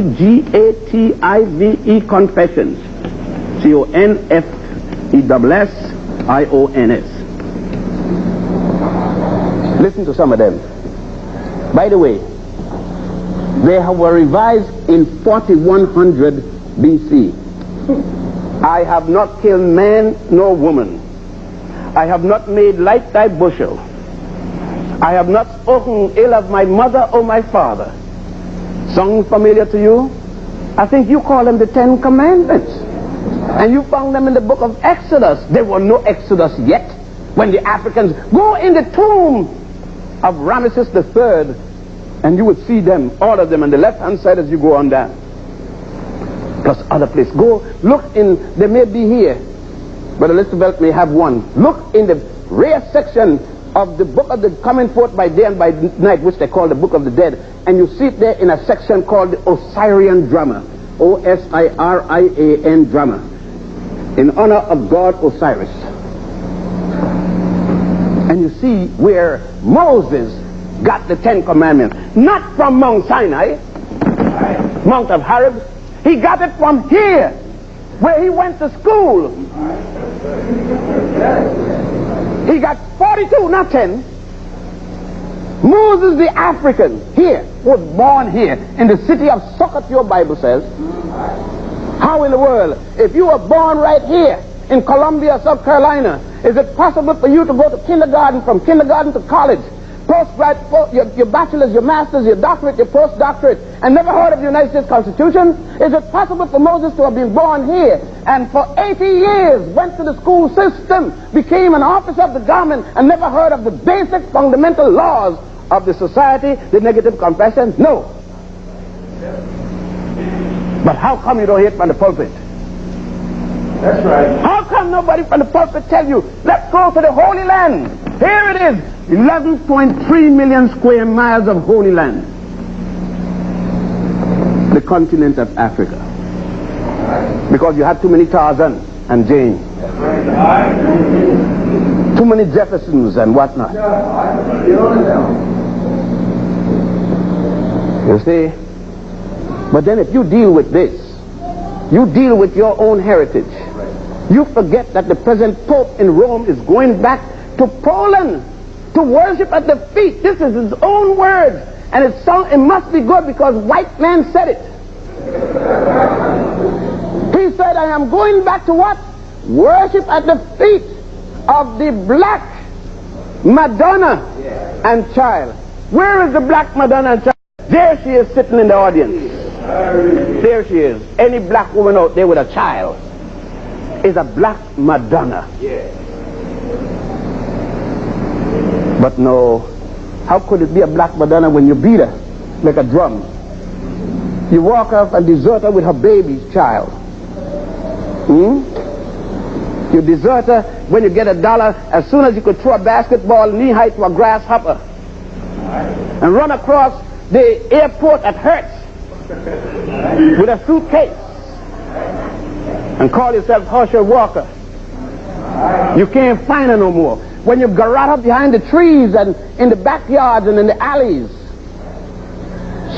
confessions, Confessions. Listen to some of them. By the way, they were revised in 4100 BC. I have not killed man nor woman. I have not made light thy bushel. I have not spoken ill of my mother or my father. Sound familiar to you? I think you call them the 10 Commandments. And you found them in the book of Exodus. There was no Exodus yet when the Africans go in the tomb of Ramesses III, and you would see them, all of them, on the left-hand side as you go on down. Plus other places. Go, look in, they may be here, but Elizabeth may have one. Look in the rear section of the book of the coming forth by day and by night, which they call the book of the dead, and you see it there in a section called the Osirian drama, Osirian drama, in honor of God Osiris. And you see where Moses got the 10 Commandments, not from Mount Sinai, Mount of Horeb. He got it from here, where he went to school. He got 42, not 10. Moses the African, here, was born here, in the city of Sukkot, your Bible says. How in the world, if you were born right here, in Columbia, South Carolina, is it possible for you to go to kindergarten, from kindergarten to college, postgrad, your bachelor's, your master's, your doctorate, your postdoctorate, and never heard of the United States Constitution? Is it possible for Moses to have been born here and for 80 years went to the school system, became an officer of the government, and never heard of the basic fundamental laws of the society, the negative confession? No. But how come you don't hear it from the pulpit? That's right. How come nobody from the pulpit tell you, let's go to the Holy Land? Here it is, 11.3 million square miles of Holy Land. The continent of Africa. Because you had too many Tarzan and Jane. Too many Jeffersons and whatnot. You see? But then if you deal with this, you deal with your own heritage. You forget that the present Pope in Rome is going back to Poland to worship at the feet. This is his own words. And it must be good because white man said it. He said, I am going back to what? Worship at the feet of the black Madonna and child. Where is the black Madonna and child? There she is sitting in the audience. There she is. Any black woman out there with a child is a black Madonna. But no, how could it be a black Madonna when you beat her like a drum? You walk off and desert her with her baby's child. You desert her when you get $1 as soon as you could throw a basketball knee-high to a grasshopper and run across the airport at Hertz with a suitcase and call yourself Herschel Walker. You can't find her no more. When you garrot up behind the trees and in the backyards and in the alleys,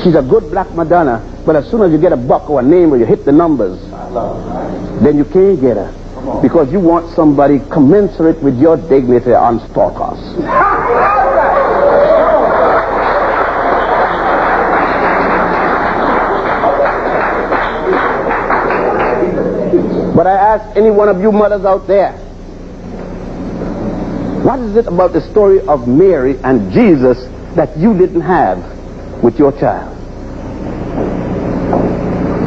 she's a good black Madonna, but as soon as you get a buck or a name or you hit the numbers, then you can't get her because you want somebody commensurate with your dignity on stalkers. But I ask any one of you mothers out there, what is it about the story of Mary and Jesus that you didn't have with your child?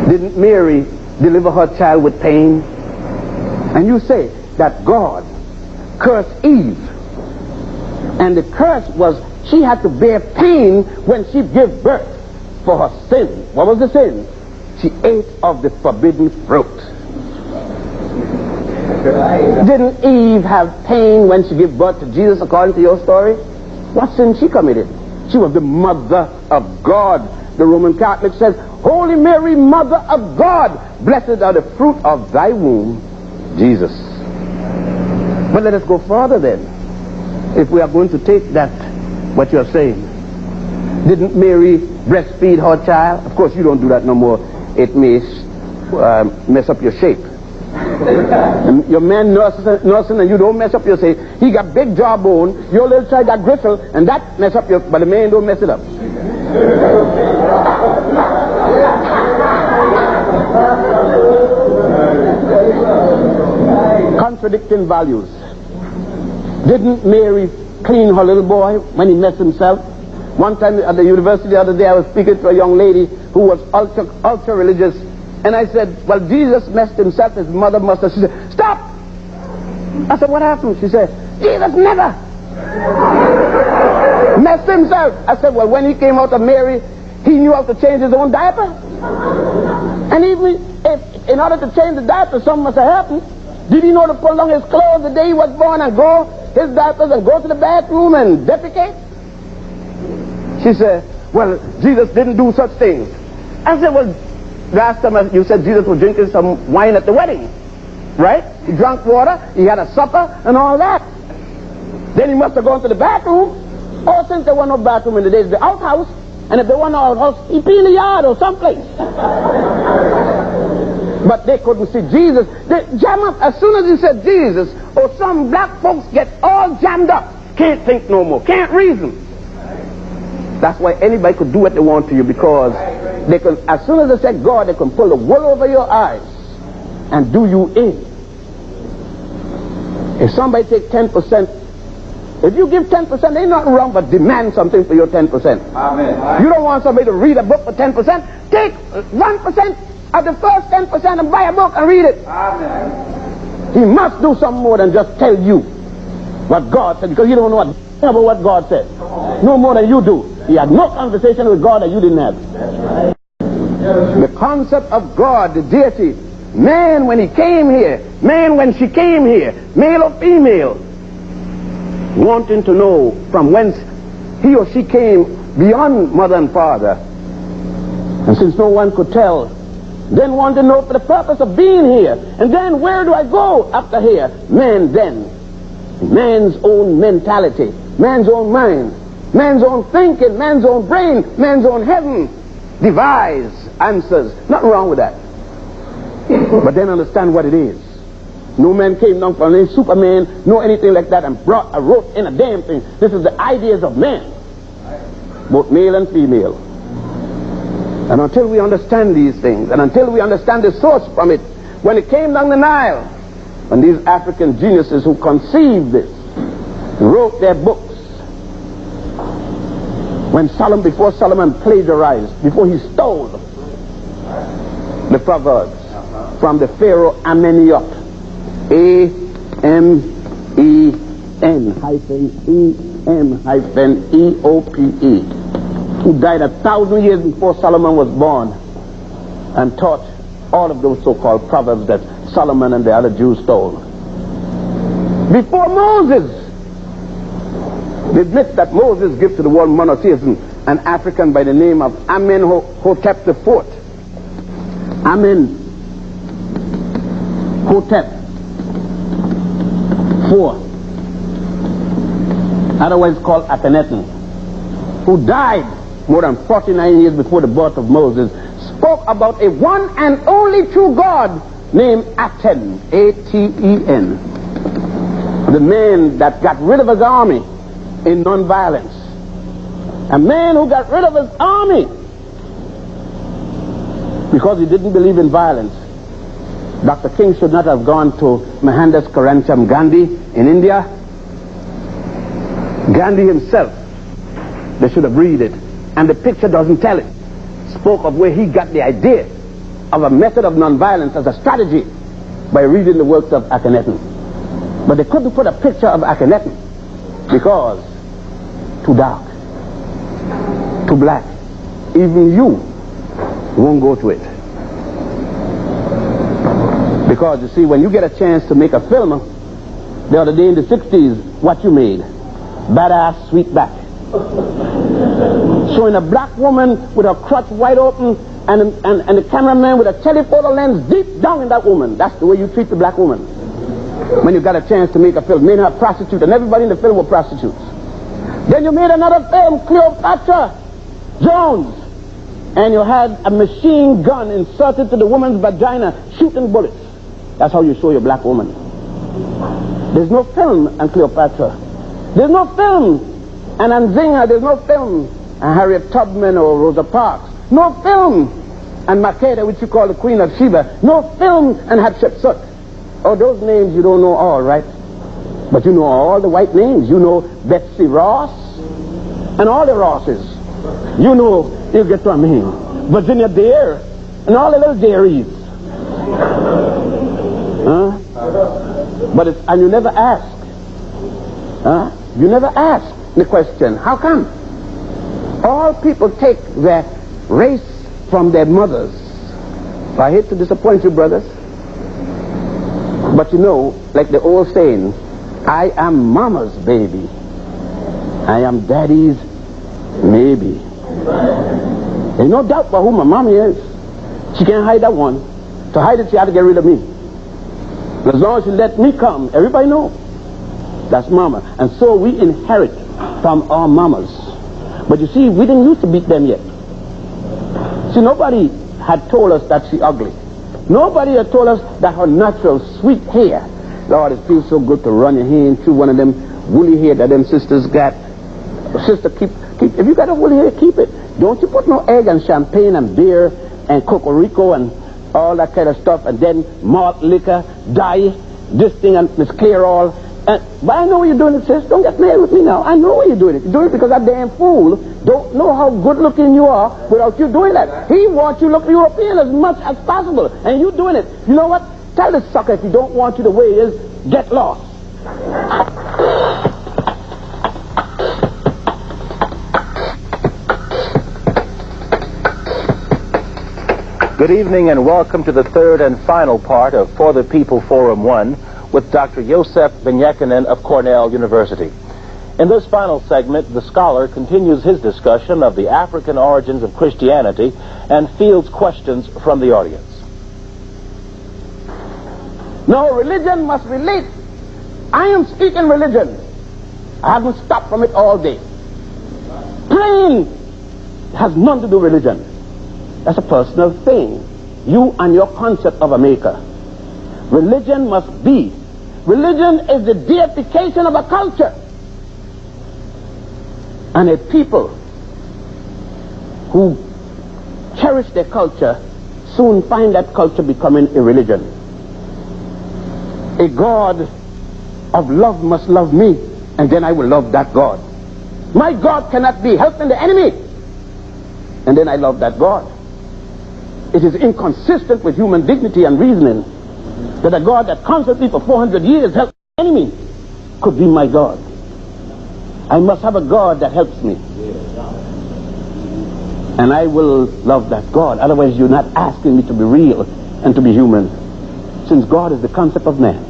Didn't Mary deliver her child with pain? And you say that God cursed Eve. And the curse was she had to bear pain when she gave birth for her sin. What was the sin? She ate of the forbidden fruit. Didn't Eve have pain when she gave birth to Jesus according to your story? What sin she committed? She was the mother of God. The Roman Catholic says, Holy Mary, Mother of God, blessed are the fruit of thy womb, Jesus. But let us go further then. If we are going to take that, what you're saying. Didn't Mary breastfeed her child? Of course, you don't do that no more. It may mess up your shape. And your man nursing and you don't mess up your shape. He got big jawbone, your little child got gristle, and that mess up your, but the man don't mess it up. Contradicting values. Didn't Mary clean her little boy when he messed himself? One time at the university the other day, I was speaking to a young lady who was ultra religious, and I said, well, Jesus messed himself, his mother must have. She said, stop! I said, what happened? She said, Jesus never messed himself. I said, well, when he came out of Mary, he knew how to change his own diaper. And even if, in order to change the diaper, something must have happened. Did he know to pull on his clothes the day he was born and go his diapers and go to the bathroom and defecate? She said, well, Jesus didn't do such things. I said, well, last time you said Jesus was drinking some wine at the wedding, right? He drank water, he had a supper and all that. Then he must have gone to the bathroom. Oh, since there was no bathroom in the days of the outhouse, and if there was no outhouse, he'd be in the yard or someplace. But they couldn't see Jesus. They jam up. As soon as he said Jesus, or some black folks get all jammed up. Can't think no more. Can't reason. That's why anybody could do what they want to you, because they can, as soon as they say God, they can pull the wool over your eyes and do you in. If somebody takes 10%, if you give 10%, ain't nothing wrong but demand something for your 10%. Amen. You don't want somebody to read a book for 10%. Take 1% of the first 10% and buy a book and read it. Amen. He must do something more than just tell you what God said, because you don't know about what God said. No more than you do. He had no conversation with God that you didn't have. The concept of God, the deity, man when he came here, man when she came here, male or female, wanting to know from whence he or she came beyond mother and father. And since no one could tell, then want to know for the purpose of being here. And then where do I go after here? Man then. Man's own mentality, man's own mind, man's own thinking, man's own brain, man's own heaven devise answers. Nothing wrong with that. But then understand what it is. No man came down from any Superman, no anything like that, and wrote in a damn thing. This is the ideas of man, both male and female. And until we understand these things, and until we understand the source from it, when it came down the Nile, and these African geniuses who conceived this, wrote their books, before Solomon plagiarized, before he stole the Proverbs from the Pharaoh Ameneop, A-M-E-N-E-M-E-O-P-E, who died 1,000 years before Solomon was born, and taught all of those so-called proverbs that Solomon and the other Jews stole. Before Moses, they admit that Moses gave to the world monotheism, an African by the name of Amenhotep IV. Amenhotep IV, otherwise called Akhenaten, who died more than 49 years before the birth of Moses, spoke about a one and only true God named Aten, A-T-E-N, the man that got rid of his army in non-violence. A man who got rid of his army because he didn't believe in violence. Dr. King should not have gone to Mohandas Karamchand Gandhi in India. Gandhi himself, they should have read it, and the picture doesn't tell it. Spoke of where he got the idea of a method of non-violence as a strategy by reading the works of Akhenaten. But they couldn't put a picture of Akhenaten because too dark, too black. Even you won't go to it. Because you see, when you get a chance to make a film, the other day in the 60s, what you made? Badass Sweet Back. showing a black woman with her crotch wide open and the cameraman with a telephoto lens deep down in that woman. That's the way you treat the black woman when you got a chance to make a film. Made her a prostitute, and everybody in the film were prostitutes. Then you made another film, Cleopatra Jones, and you had a machine gun inserted to the woman's vagina shooting bullets. That's how you show your black woman. There's no film on Cleopatra. There's no film on Nzinga. There's no film on Harriet Tubman or Rosa Parks. No film on Makeda, which you call the Queen of Sheba. No film on Hatshepsut. Oh, those names you don't know all, right? But you know all the white names. You know Betsy Ross and all the Rosses. You know, you get what I mean. Virginia Dare and all the little dairies. Huh? But and you never ask. Huh? You never ask the question, how come? All people take their race from their mothers. I hate to disappoint you, brothers. But you know, like the old saying, I am mama's baby. I am daddy's maybe. There's no doubt about who my mommy is. She can't hide that one. To hide it, she had to get rid of me. As long as she let me come, everybody knows. That's mama. And so we inherit from our mamas. But you see, we didn't used to beat them yet. See, nobody had told us that she ugly. Nobody had told us that her natural sweet hair. Lord, it feels so good to run your hand through one of them woolly hair that them sisters got. Sister, keep. If you got a woolly hair, keep it. Don't you put no egg and champagne and beer and cocorico and all that kind of stuff, and then malt liquor, dye, this thing and this clear all. But I know what you're doing it, sis. Don't get mad with me now. I know why you're doing it. You're doing it because that damn fool don't know how good looking you are without you doing that. He wants you to look European as much as possible, and you doing it. You know what? Tell this sucker if he don't want you the way he is, get lost. Good evening and welcome to the third and final part of For the People Forum 1 with Dr. Yosef Yochannan of Cornell University. In this final segment, the scholar continues his discussion of the African origins of Christianity and fields questions from the audience. No, religion must relate. I am speaking religion. I haven't stopped from it all day. Praying has nothing to do with religion. That's a personal thing. You and your concept of a maker. Religion must be. Religion is the deification of a culture. And a people who cherish their culture soon find that culture becoming a religion. A God of love must love me, and then I will love that God. My God cannot be helping the enemy, and then I love that God. It is inconsistent with human dignity and reasoning that a God that constantly for 400 years helped the enemy could be my God. I must have a God that helps me. And I will love that God. Otherwise you're not asking me to be real and to be human, since God is the concept of man.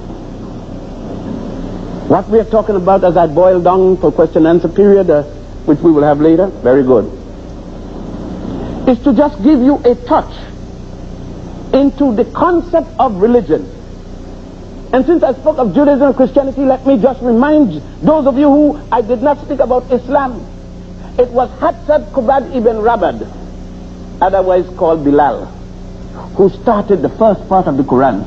What we are talking about, as I boil down for question and answer period, which we will have later, very good, is to just give you a touch into the concept of religion. And since I spoke of Judaism and Christianity, let me just remind those of you who I did not speak about Islam. It was Hatzad Kubad ibn Rabad, otherwise called Bilal, who started the first part of the Quran.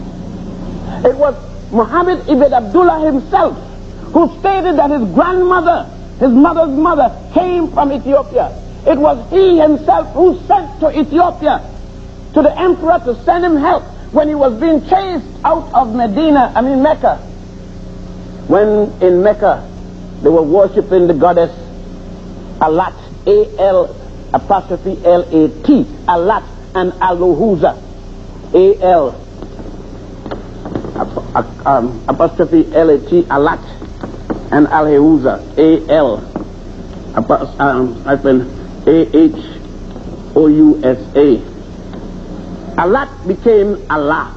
It was Muhammad ibn Abdullah himself who stated that his grandmother, his mother's mother, came from Ethiopia. It was he himself who sent to Ethiopia to the emperor to send him help when he was being chased out of Mecca. When in Mecca they were worshipping the goddess Alat, A-L'-L-A-T, Alat and Al-Huza, A-L'-L-A-T, Alat and Al-Huza, A-L-A-H-O-U-S-A. Alat became Allah.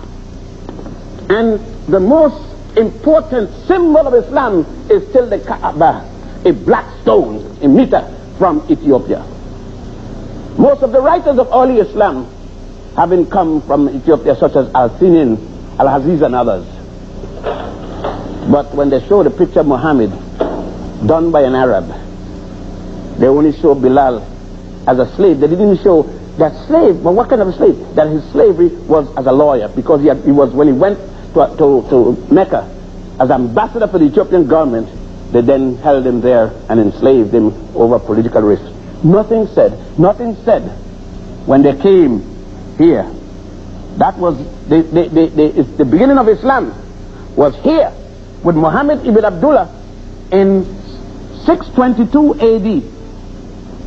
And the most important symbol of Islam is still the Kaaba, a black stone, a meter from Ethiopia. Most of the writers of early Islam having come from Ethiopia, such as Al-Sinin, Al-Aziz, and others. But when they show the picture of Muhammad done by an Arab, they only show Bilal as a slave. They didn't show that slave. But what kind of a slave? That his slavery was as a lawyer, because he was, when he went to Mecca as ambassador for the Ethiopian government, they then held him there and enslaved him over political risk. Nothing said when they came here. That was the beginning of Islam was here with Muhammad ibn Abdullah in 622 AD,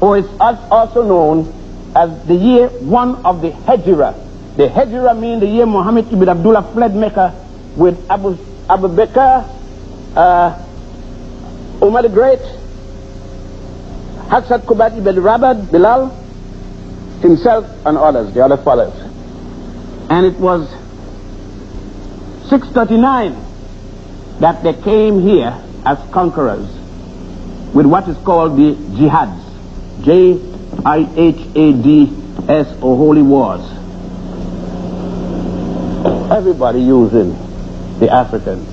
or it's also known as the year 1 of the Hijrah. The Hijrah means the year Muhammad ibn Abdullah fled Mecca with Abu Bakr, Umar the Great, Hassad Kubat ibn Rabad, Bilal, himself, and others, the other followers. And it was 639 that they came here as conquerors with what is called the jihads, Jihads, or holy wars. Everybody using the Africans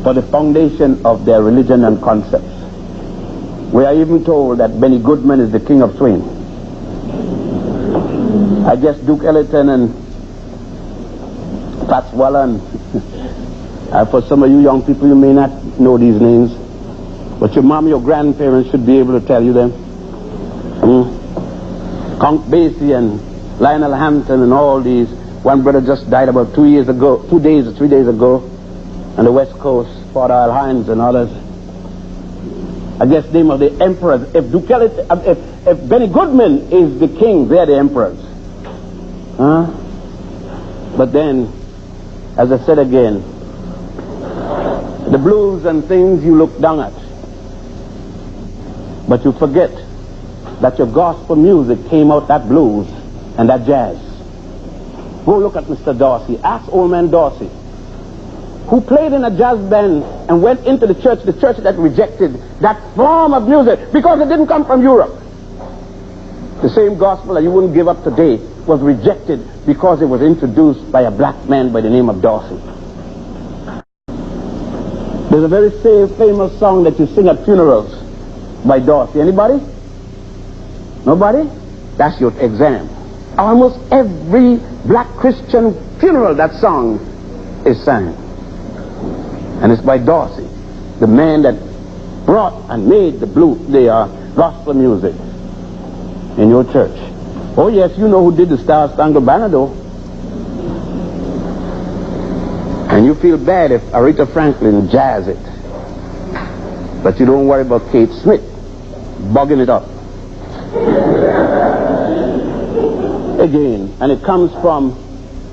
for the foundation of their religion and concepts. We are even told that Benny Goodman is the king of swing. I guess Duke Ellington and Fats Waller, and for some of you young people, you may not know these names, but your mom, your grandparents should be able to tell you them. Count Basie and Lionel Hampton and all these. One brother just died about 2 days or 3 days ago on the West Coast, Father Al Hines and others. I guess name of the emperors. If Benny Goodman is the king, they're the emperors. But then, as I said again, the blues and things you look down at, but you forget that your gospel music came out that blues and that jazz. Go look at Mr. Dorsey. Ask old man Dorsey, who played in a jazz band and went into the church that rejected that form of music because it didn't come from Europe. The same gospel that you wouldn't give up today was rejected because it was introduced by a black man by the name of Dorsey. There's a very famous song that you sing at funerals by Dorsey. Anybody? Nobody? That's your exam. Almost every black Christian funeral, that song is sang. And it's by Dorsey, the man that brought and made the gospel music in your church. Oh yes, you know who did the Star Spangled Banner though. And you feel bad if Aretha Franklin jazz it. But you don't worry about Kate Smith bugging it up. Again, and it comes from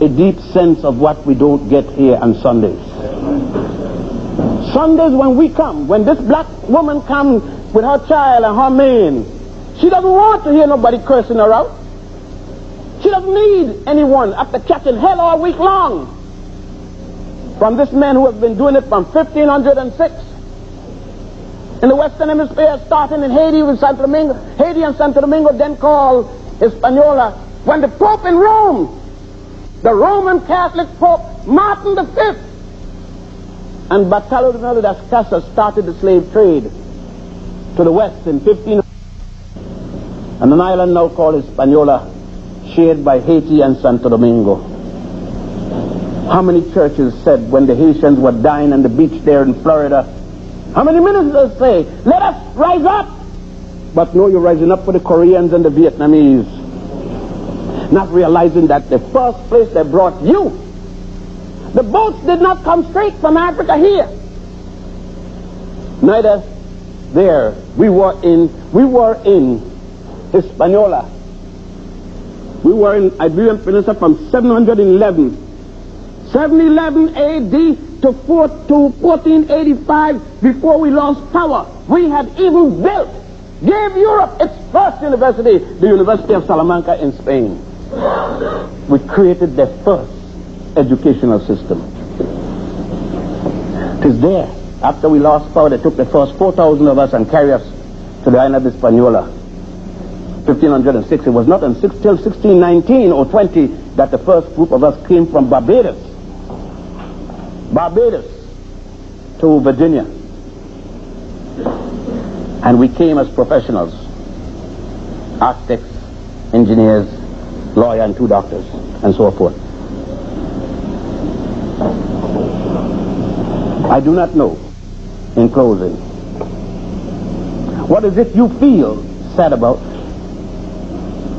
a deep sense of what we don't get here on Sundays. Sundays when this black woman comes with her child and her man, she doesn't want to hear nobody cursing her out. She doesn't need anyone after catching hell all week long from this man who has been doing it from 1506 in the Western Hemisphere, starting in Haiti and Santo Domingo, then called Hispaniola. When the Pope in Rome, the Roman Catholic Pope Martin V and Bartolomeo de las Casas started the slave trade to the west in 1500, and an island now called Hispaniola, shared by Haiti and Santo Domingo. How many churches said when the Haitians were dying on the beach there in Florida, how many ministers say, let us rise up? But no, you're rising up for the Koreans and the Vietnamese, not realizing that the first place they brought you, the boats did not come straight from Africa here. Neither there. We were in Hispaniola. We were in Iberian Peninsula from 711 AD to 1485 before we lost power. We had even gave Europe its first university, the University of Salamanca in Spain. We created the first educational system. It is there. After we lost power, they took the first 4,000 of us and carried us to the island of Hispaniola. 1506. It was not until 1619 or 20 that the first group of us came from Barbados to Virginia. And we came as professionals, architects, engineers, lawyer, and 2 doctors, and so forth. I do not know, in closing, what is it you feel sad about?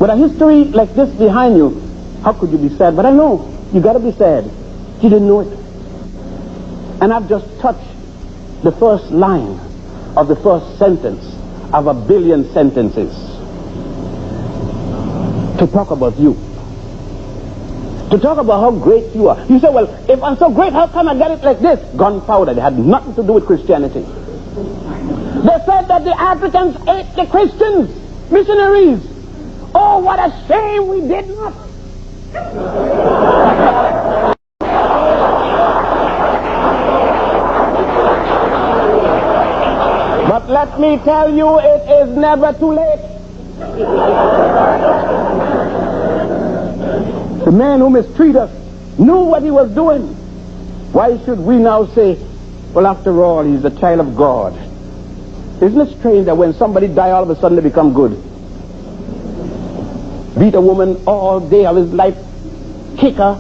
With a history like this behind you, how could you be sad? But I know, you got to be sad. You didn't know it. And I've just touched the first line of the first sentence of a billion sentences to talk about you. To talk about how great you are. You say, well, if I'm so great, how come I get it like this? Gunpowder. It had nothing to do with Christianity. They said that the Africans ate the Christians, missionaries. Oh, what a shame we did not. But let me tell you, it is never too late. The man who mistreated us knew what he was doing. Why should we now say, well, after all, he's a child of God? Isn't it strange that when somebody dies, all of a sudden they become good? Beat a woman all day of his life, kick her,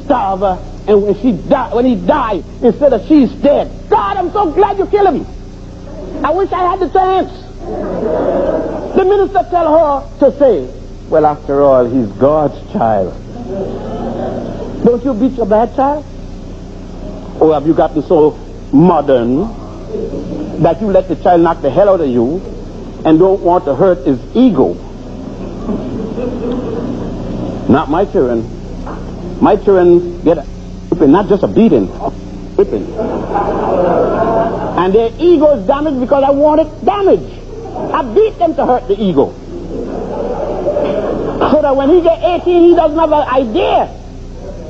starve her, and when he died, instead of she's dead, God, I'm so glad you killed him. I wish I had the chance. The minister tell her to say, well, after all, he's God's child. Don't you beat your bad child? Or have you gotten so modern that you let the child knock the hell out of you and don't want to hurt his ego? Not my children. My children get a whipping, not just a beating, whipping. And their ego is damaged because I want it damaged. I beat them to hurt the ego. So that when he gets 18, he doesn't have an idea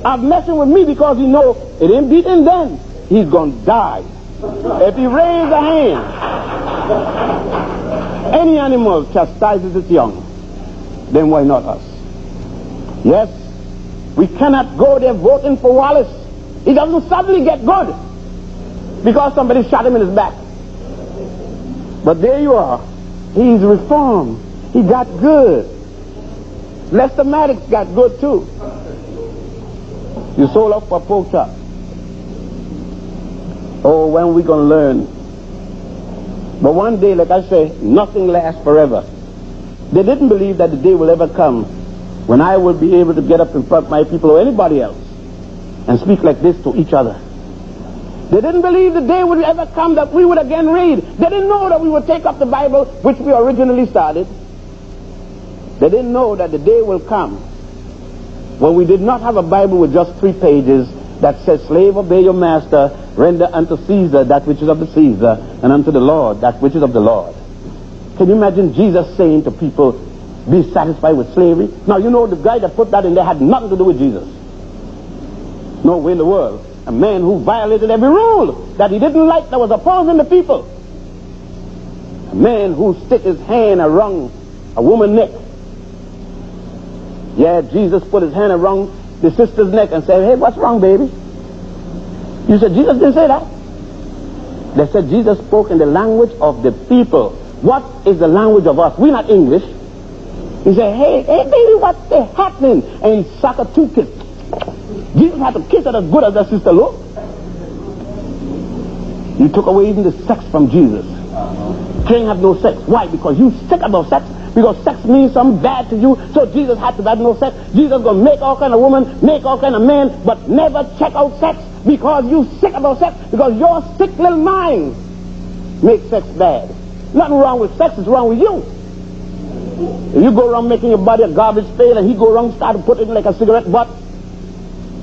of messing with me because he knows it ain't beating then. He's going to die. If he raises a hand, any animal chastises its young, then why not us? Yes, we cannot go there voting for Wallace. He doesn't suddenly get good because somebody shot him in his back. But there you are. He's reformed. He got good. Lester Maddox got good too. You sold up for pork chop. Oh, when are we going to learn? But one day, like I say, nothing lasts forever. They didn't believe that the day will ever come when I will be able to get up in front of my people or anybody else and speak like this to each other. They didn't believe the day would ever come that we would again read. They didn't know that we would take up the Bible, which we originally started. They didn't know that the day will come when we did not have a Bible with just 3 pages that says, slave, obey your master, render unto Caesar that which is of the Caesar, and unto the Lord that which is of the Lord. Can you imagine Jesus saying to people, be satisfied with slavery? Now, you know, the guy that put that in there had nothing to do with Jesus. No way in the world. A man who violated every rule that he didn't like, that was opposing the people. A man who stick his hand around a woman's neck. Yeah, Jesus put his hand around the sister's neck and said, hey, what's wrong, baby? You said, Jesus didn't say that. They said Jesus spoke in the language of the people. What is the language of us? We're not English. He said, hey, baby, what's happening? And he sucked a 2 kiss. Jesus had to kiss her as good as that sister looked. He took away even the sex from Jesus. Can't have no sex. Why? Because you sick about sex. Because sex means something bad to you. So Jesus had to have no sex. Jesus gonna make all kind of woman, make all kind of man, but never check out sex because you sick about sex. Because your sick little mind makes sex bad. Nothing wrong with sex. It's wrong with you. If you go around making your body a garbage pail and he go around start to put it in like a cigarette butt,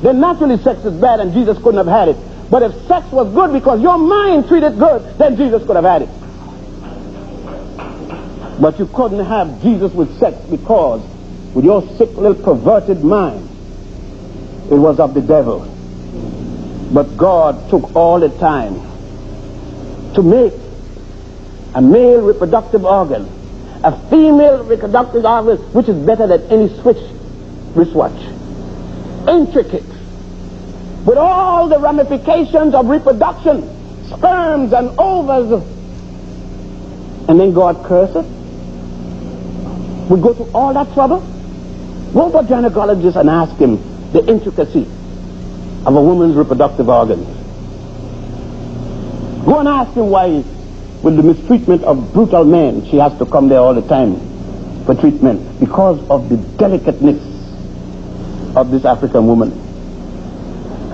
then naturally sex is bad and Jesus couldn't have had it. But if sex was good because your mind treated good, then Jesus could have had it. But you couldn't have Jesus with sex because with your sick little perverted mind, it was of the devil. But God took all the time to make a male reproductive organ a female reproductive organ which is better than any wristwatch. Intricate, with all the ramifications of reproduction, sperms and ovaries. And then God curses. We go to all that trouble. Go to a gynecologist and ask him the intricacy of a woman's reproductive organs. Go and ask him why, with the mistreatment of brutal men, she has to come there all the time for treatment, because of the delicateness of this African woman.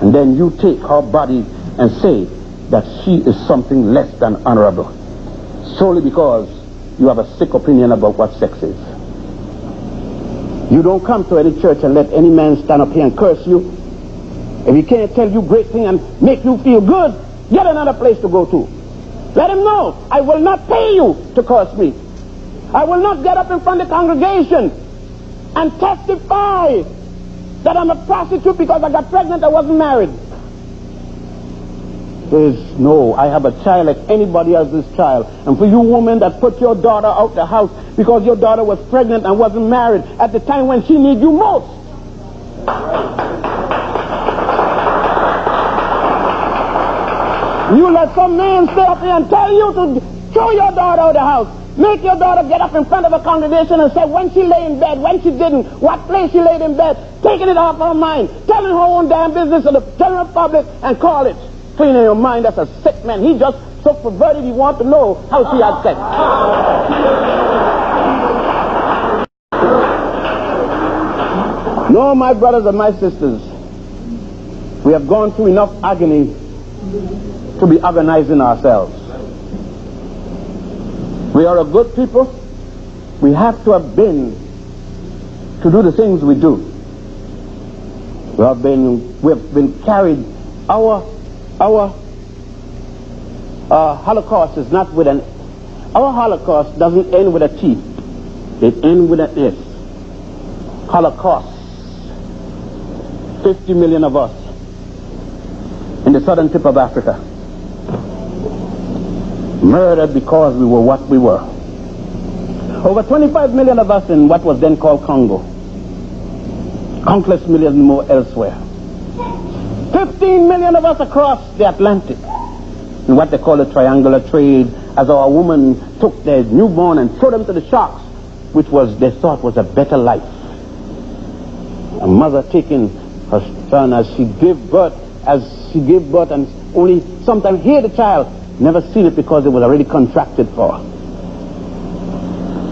And then you take her body and say that she is something less than honorable, solely because you have a sick opinion about what sex is. You don't come to any church and let any man stand up here and curse you. If he can't tell you great things and make you feel good, get another place to go to. Let him know, I will not pay you to curse me. I will not get up in front of the congregation and testify that I'm a prostitute because I got pregnant, I wasn't married. No, I have a child like anybody else's child. And for you women that put your daughter out the house because your daughter was pregnant and wasn't married at the time when she needs you most. You let some man stay up here and tell you to throw your daughter out of the house. Make your daughter get up in front of a congregation and say when she lay in bed, when she didn't, what place she laid in bed, taking it off her mind, telling her own damn business to the general public and call it. Cleaning your mind, that's a sick man. He just so perverted he wants to know how she had sex. No, my brothers and my sisters, we have gone through enough agony to be agonizing ourselves. We are a good people. We have to have been to do the things we do. We have been carried. Our Holocaust is not with an... Our Holocaust doesn't end with a T. It ends with an S. Holocaust. 50 million of us in the southern tip of Africa. Murdered because we were what we were. Over 25 million of us in what was then called Congo. Countless millions more elsewhere. 15 million of us across the Atlantic in what they call the triangular trade, as our women took their newborn and threw them to the sharks, which was they thought was a better life. A mother taking her son as she gave birth, and only sometimes hear the child, never seen it because it was already contracted for.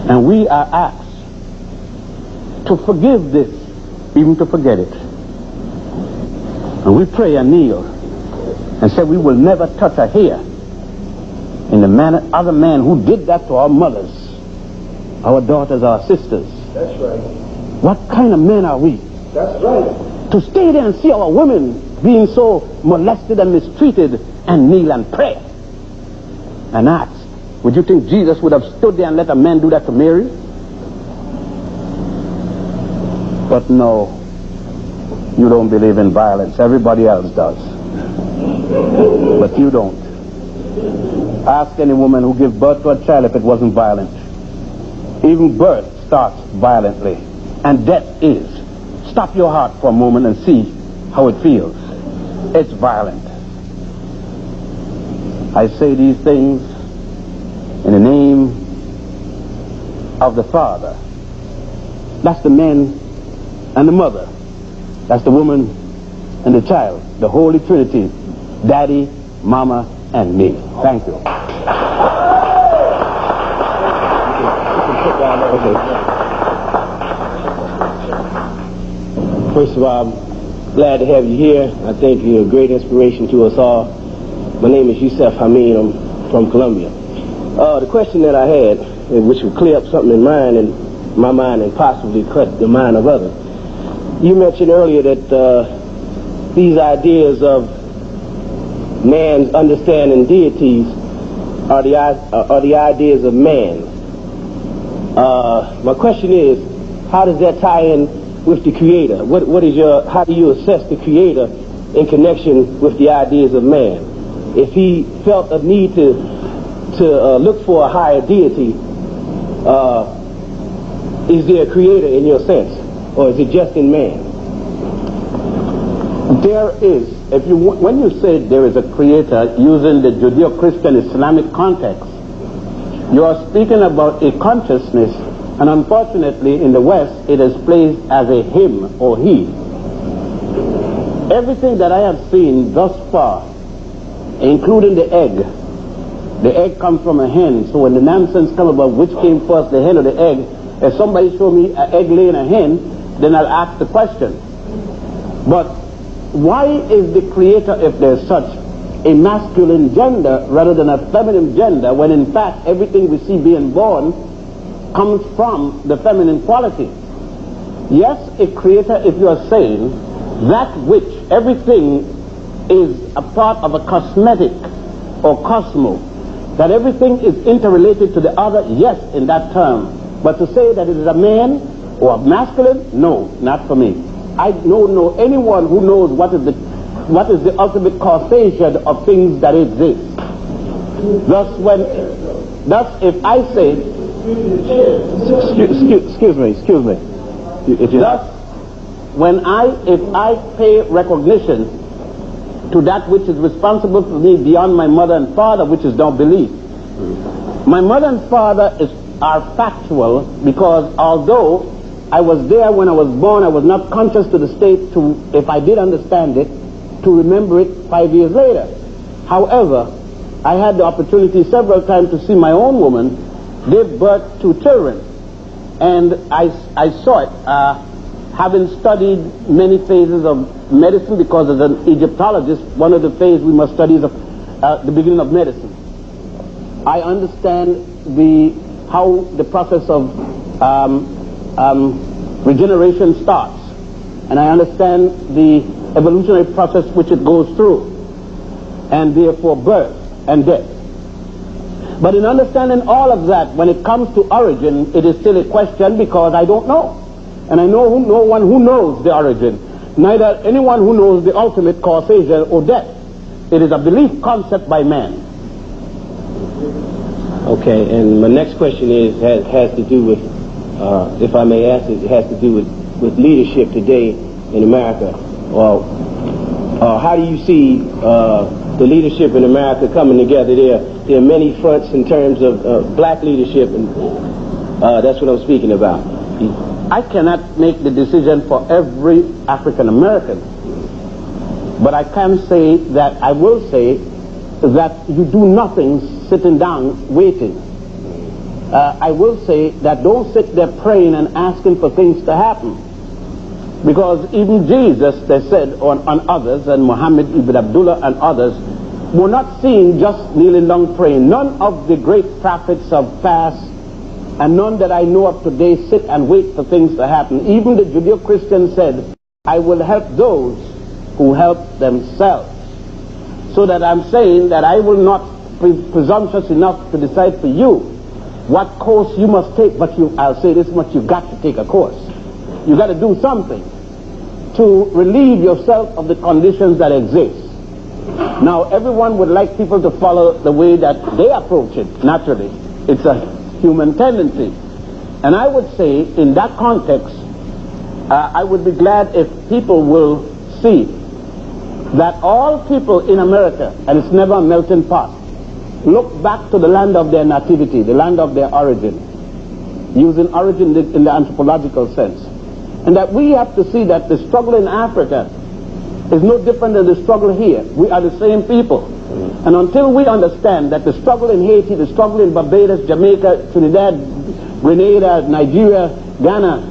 And we are asked to forgive this, even to forget it. And we pray and kneel and say we will never touch a hair in the manner other man who did that to our mothers, our daughters, our sisters. That's right. What kind of men are we? That's right. To stay there and see our women being so molested and mistreated and kneel and pray and ask, would you think Jesus would have stood there and let a man do that to Mary? But no, you don't believe in violence. Everybody else does. But you don't. Ask any woman who gives birth to a child if it wasn't violent. Even birth starts violently. And death is. Stop your heart for a moment and see how it feels. It's violent. I say these things in the name of the Father. That's the man and the mother. That's the woman and the child. The Holy Trinity. Daddy, Mama, and me. Thank you. First of all, I'm glad to have you here. I think you're a great inspiration to us all. My name is Yosef. I'm from Colombia. The question that I had, which would clear up something in my mind and possibly cut the mind of others. You mentioned earlier that these ideas of man's understanding deities are the ideas of man. My question is, how does that tie in with the Creator? How do you assess the Creator in connection with the ideas of man? If he felt a need to look for a higher deity, is there a creator in your sense, or is it just in man? There is. When you say there is a creator using the Judeo-Christian Islamic context, you are speaking about a consciousness, and unfortunately in the West it is placed as a him or he. Everything that I have seen thus far, including the egg comes from a hen, so when the nonsense come about which came first, the hen or the egg, if somebody show me an egg laying a hen, then I'll ask the question. But why is the creator, if there's such, a masculine gender rather than a feminine gender, when in fact everything we see being born comes from the feminine quality? Yes, a creator, if you are saying that which everything is a part of a cosmetic or cosmos, that everything is interrelated to the other, yes, in that term. But to say that it is a man or a masculine, no, not for me. I don't know anyone who knows what is the ultimate causation of things that exist. Thus, if I say, excuse me, thus, if I pay recognition to that which is responsible for me beyond my mother and father, which is no belief. My mother and father are factual, because although I was there when I was born, I was not conscious to the state to, if I did understand it, to remember it 5 years later. However, I had the opportunity several times to see my own woman give birth to children, and I saw it, having studied many phases of medicine, because as an Egyptologist, one of the phases we must study is the beginning of medicine. I understand how the process of regeneration starts, and I understand the evolutionary process which it goes through, and therefore birth and death. But in understanding all of that, when it comes to origin, it is still a question, because I don't know. And I know no one who knows the origin, neither anyone who knows the ultimate causation or death. It is a belief concept by man. Okay, and my next question has to do with, if I may ask it, has to do with leadership today in America. How do you see the leadership in America coming together? There are many fronts in terms of black leadership, and that's what I'm speaking about. I cannot make the decision for every African American, but I can say that I will say that you do nothing sitting down waiting. I will say that don't sit there praying and asking for things to happen, because even Jesus, they said on others, and Muhammad ibn Abdullah and others, were not seen just kneeling down praying. None of the great prophets of fast, and none that I know of today, sit and wait for things to happen. Even the Judeo-Christian said, I will help those who help themselves. So that I'm saying that I will not be presumptuous enough to decide for you what course you must take, but I'll say this much: you've got to take a course. You've got to do something to relieve yourself of the conditions that exist. Now, everyone would like people to follow the way that they approach it, naturally. It's a human tendency. And I would say, in that context, I would be glad if people will see that all people in America, and it's never a melting pot, look back to the land of their nativity, the land of their origin, using origin in the anthropological sense. And that we have to see that the struggle in Africa is no different than the struggle here. We are the same people. And until we understand that the struggle in Haiti, the struggle in Barbados, Jamaica, Trinidad, Grenada, Nigeria, Ghana,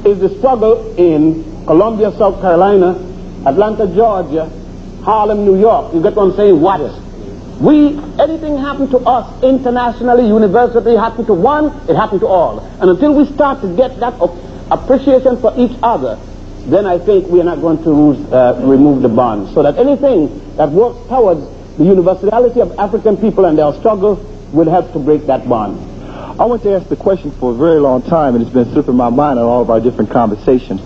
is the struggle in Columbia, South Carolina, Atlanta, Georgia, Harlem, New York. You get what I'm saying? What? Anything happened to us internationally, universally, happened to one, it happened to all. And until we start to get that appreciation for each other, then I think we are not going to remove the bond. So that anything that works towards the universality of African people and their struggle will help to break that bond. I want to ask the question for a very long time, and it's been slipping my mind on all of our different conversations.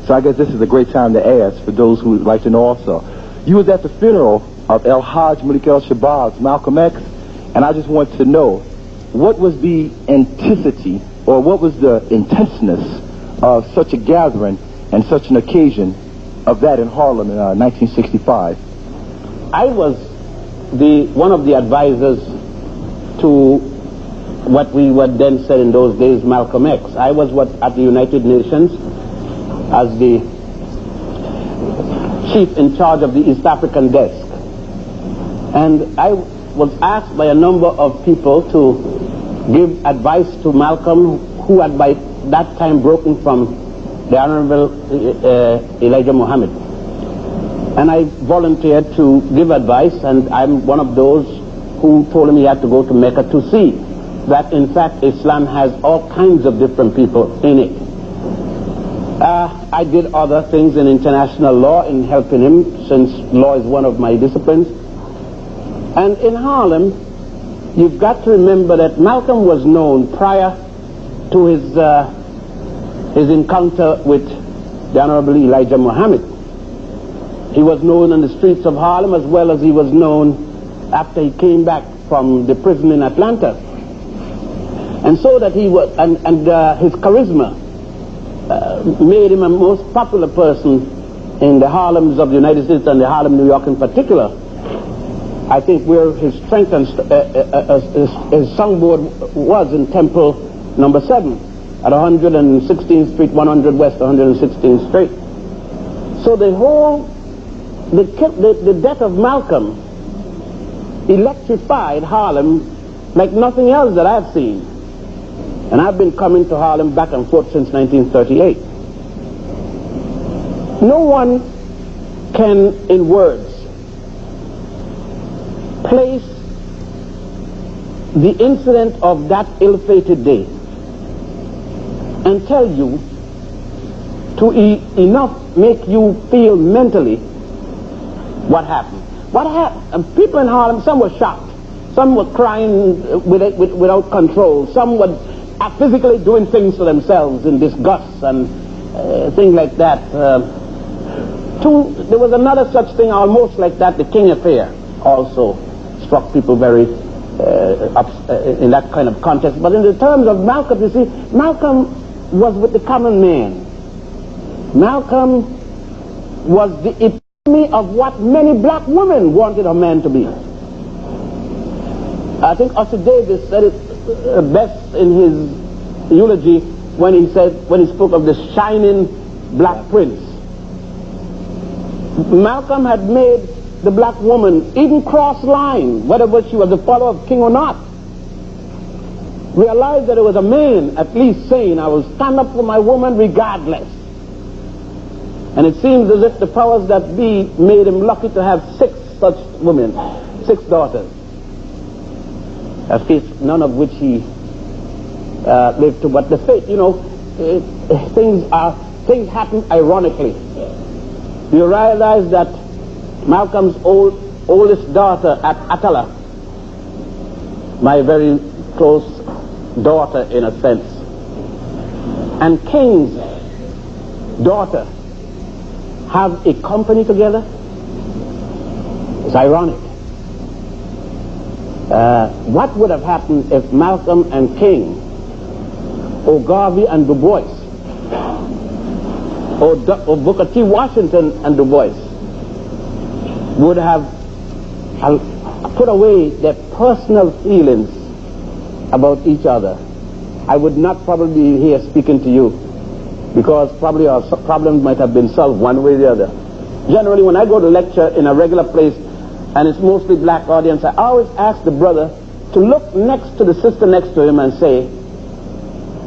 So I guess this is a great time to ask for those who would like to know also. You was at the funeral of El Hajj Malik El Shabazz, Malcolm X, and I just want to know, what was the intensity, or what was the intenseness of such a gathering and such an occasion of that in Harlem in 1965? I was one of the advisors to what we would then say in those days Malcolm X. I was at the United Nations as the chief in charge of the East African desk. And I was asked by a number of people to give advice to Malcolm, who had by that time broken from the Honorable Elijah Muhammad. And I volunteered to give advice, and I'm one of those who told him he had to go to Mecca to see that in fact Islam has all kinds of different people in it. I did other things in international law in helping him, since law is one of my disciplines. And in Harlem, you've got to remember that Malcolm was known prior to his encounter with the Honorable Elijah Muhammad. He was known on the streets of Harlem as well as he was known after he came back from the prison in Atlanta. And so that he was, and his charisma made him a most popular person in the Harlems of the United States and the Harlem, New York in particular. I think where his strength and his songboard was in Temple number 7 at 116th Street, 100 West, 116th Street. So the death of Malcolm electrified Harlem like nothing else that I've seen. And I've been coming to Harlem back and forth since 1938. No one can, in words, place the incident of that ill-fated day and tell you to enough make you feel mentally what happened. What happened? People in Harlem, some were shocked, some were crying without control, some were physically doing things to themselves in disgust and things like that. There was another such thing almost like that, the King affair also struck people very in that kind of context. But in the terms of Malcolm, you see, Malcolm was with the common man. Malcolm was the epitome of what many black women wanted a man to be. I think Ossie Davis said it best in his eulogy when he spoke of the shining black prince. Malcolm had made the black woman even cross line, whether she was a follower of king or not, realized that it was a man at least saying, I will stand up for my woman regardless. And it seems as if the powers that be made him lucky to have 6 such women, 6 daughters, at least none of which he lived to. But the fate, things happen ironically. You realize that Malcolm's oldest daughter at Atala, my very close daughter in a sense, and King's daughter have a company together. It's ironic. What would have happened if Malcolm and King, or Garvey and Du Bois, or Booker T. Washington and Du Bois would have put away their personal feelings about each other? I would not probably be here speaking to you, because probably our problems might have been solved one way or the other. Generally, when I go to lecture in a regular place, and it's mostly black audience, I always ask the brother to look next to the sister next to him and say,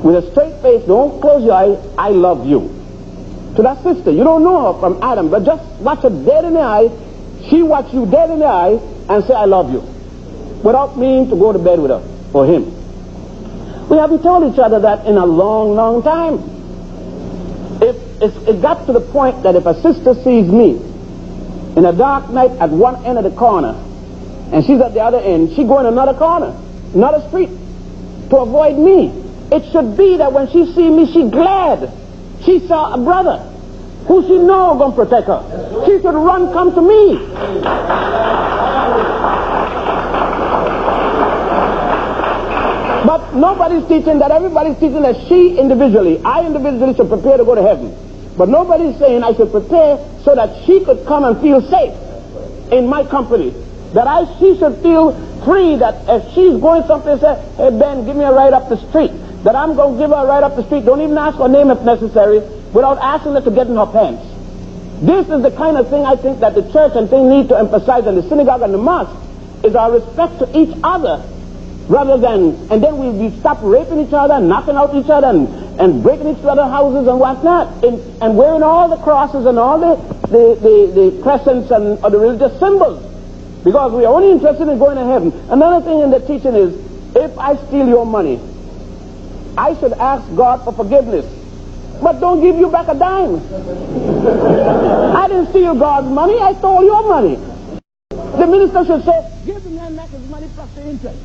with a straight face, don't close your eyes, I love you. To that sister, you don't know her from Adam, but just watch her dead in the eye, she watch you dead in the eye, and say, I love you, without meaning to go to bed with her or him. We haven't told each other that in a long, long time. It got to the point that if a sister sees me in a dark night at one end of the corner, and she's at the other end, she go in another corner, another street, to avoid me. It should be that when she see me, she glad she saw a brother who she know gonna protect her. She should run, come to me. nobody's teaching that. Everybody's teaching that I individually should prepare to go to heaven. But nobody's saying I should prepare so that she could come and feel safe in my company. That she should feel free, that if she's going someplace, say, hey Ben, give me a ride up the street. That I'm going to give her a ride up the street. Don't even ask her name if necessary, without asking her to get in her pants. This is the kind of thing I think that the church and thing need to emphasize in the synagogue and the mosque, is our respect to each other, rather than, and then we stop raping each other, and knocking out each other, and breaking each other's houses and whatnot, and wearing all the crosses and all the crescents and the religious symbols, because we are only interested in going to heaven. Another thing in the teaching is, if I steal your money, I should ask God for forgiveness, but don't give you back a dime. I didn't steal God's money, I stole your money. The minister should say, give the man back his money plus the interest.